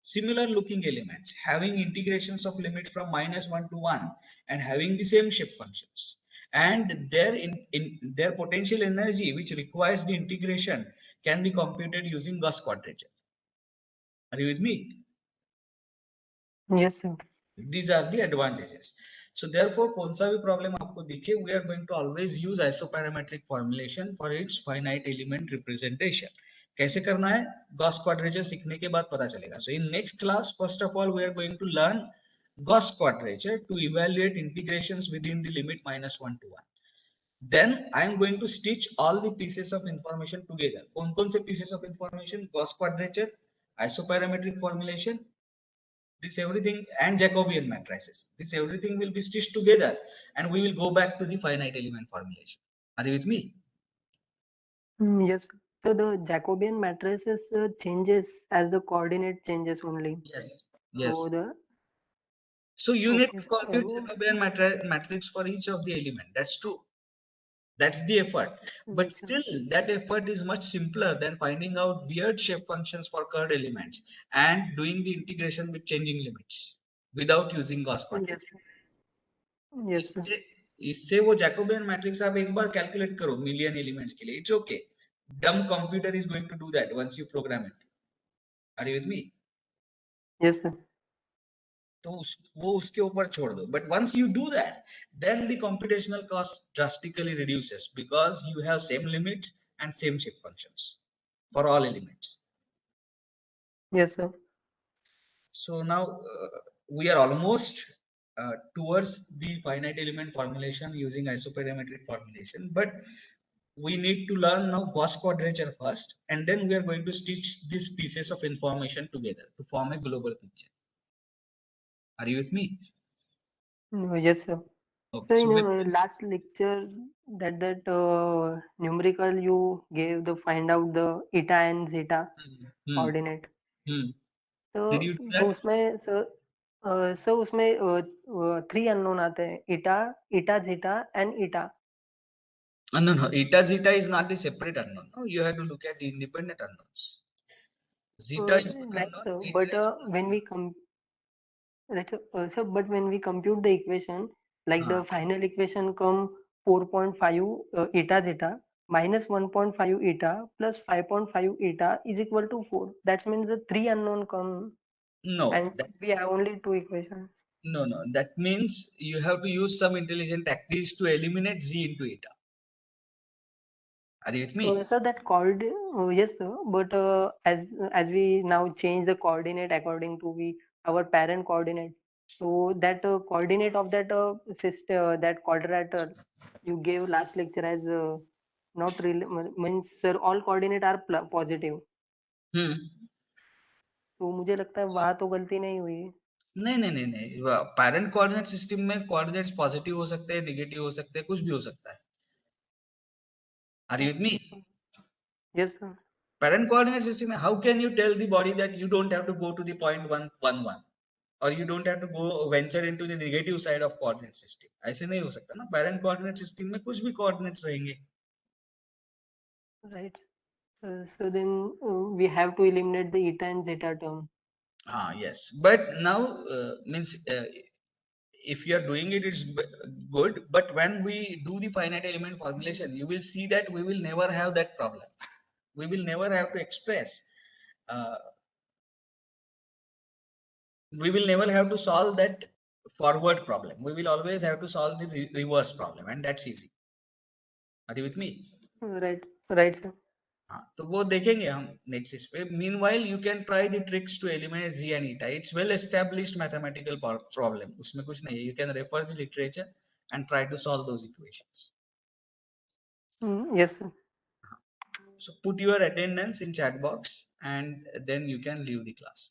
similar looking elements having integrations of limits from -1 to 1 and having the same shape functions, and their potential energy which requires the integration can be computed using Gauss quadrature. Are you with me? Yes, sir. These are the advantages. So therefore कौन सा भी problem आपको दिखे, we are going to always use isoparametric formulation for its finite element representation. कैसे करना है? Gauss quadrature सीखने के बाद पता चलेगा. So in next class, first of all, we are going to learn Gauss quadrature to evaluate integrations within the limit -1 to 1. Then I am going to stitch all the pieces of information together. कौन से pieces of information? Gauss quadrature, isoparametric formulation, this everything, and Jacobian matrices. This everything will be stitched together, and we will go back to the finite element formulation. Are you with me? Yes. So the Jacobian matrices changes as the coordinate changes only. Yes. Yes. So So you need okay, to compute so Jacobian matrix for each of the element. That's true. That's the effort. But yes, sir. still, that effort is much simpler than finding out weird shape functions for curved elements and doing the integration with changing limits without using Gauss quadrature. Yes, sir. Yes, sir. इससे वो Jacobian matrix आप एक बार calculate करो million elements के लिए, it's okay. Dumb computer is going to do that once you program it. Are you with me? Yes, sir. तो वो उसके ऊपर छोड़ दो. But once you do that, then the computational cost drastically reduces because you have same limits and same shape functions for all elements. Yes, sir. So now we are almost towards the finite element formulation using isoparametric formulation, but we need to learn now Gauss quadrature first, and then we are going to stitch these pieces of information together to form a global picture. Are you with me? Yes, sir. Okay. So in last lecture, that numerical you gave the find out the eta and zeta coordinate. तो Did you do that? उसमें sir उसमें 3 unknown आते हैं, eta zeta and eta. No, eta zeta is not the separate unknown. No, you have to look at the independent unknowns. Zeta is one Right, unknown, sir. eta But is one when unknown. we Right. So, but when we compute the equation, like हाँ the final equation come 4.5 eta zeta minus 1.5 eta plus 5.5 eta is equal to 4. That means the three unknown come no and that we have only two equations. no that means you have to use some intelligent tactics to eliminate z into eta. Are you with me? Sir, that yes, sir. But as we now change the coordinate according to our parent coordinate, so that coordinate of that that quadrilateral you gave last lecture as not really means sir all coordinate are positive. हम्म तो मुझे लगता है वहाँ तो गलती नहीं हुई. नहीं पैरेंट कोऑर्डिनेट सिस्टम में कोऑर्डिनेट्स पॉजिटिव हो सकते हैं, नेगेटिव हो सकते हैं, कुछ भी हो सकता है. Are you with me? Yes, sir. Parent coordinate system, how can you tell the body that you don't have to go to the point 111 or you don't have to go venture into the negative side of coordinate system? ऐसे नहीं हो सकता ना. Parent coordinate system में कुछ भी coordinates रहेंगे. Right. So then we have to eliminate the eta and zeta term. Yes, but now means if you are doing it, it's good, but when we do the finite element formulation, you will see that we will never have that problem. We will never have to express, uh, we will never have to solve that forward problem. We will always have to solve the reverse problem, and that's easy. Are you with me? Right. Right, sir. हाँ, तो वो देखेंगे हम next इस पे. Meanwhile you can try the tricks to eliminate g and eta. It's well established mathematical problem, उसमें कुछ नहीं है. You can refer the literature and try to solve those equations. Yes, sir. So put your attendance in chat box and then you can leave the class.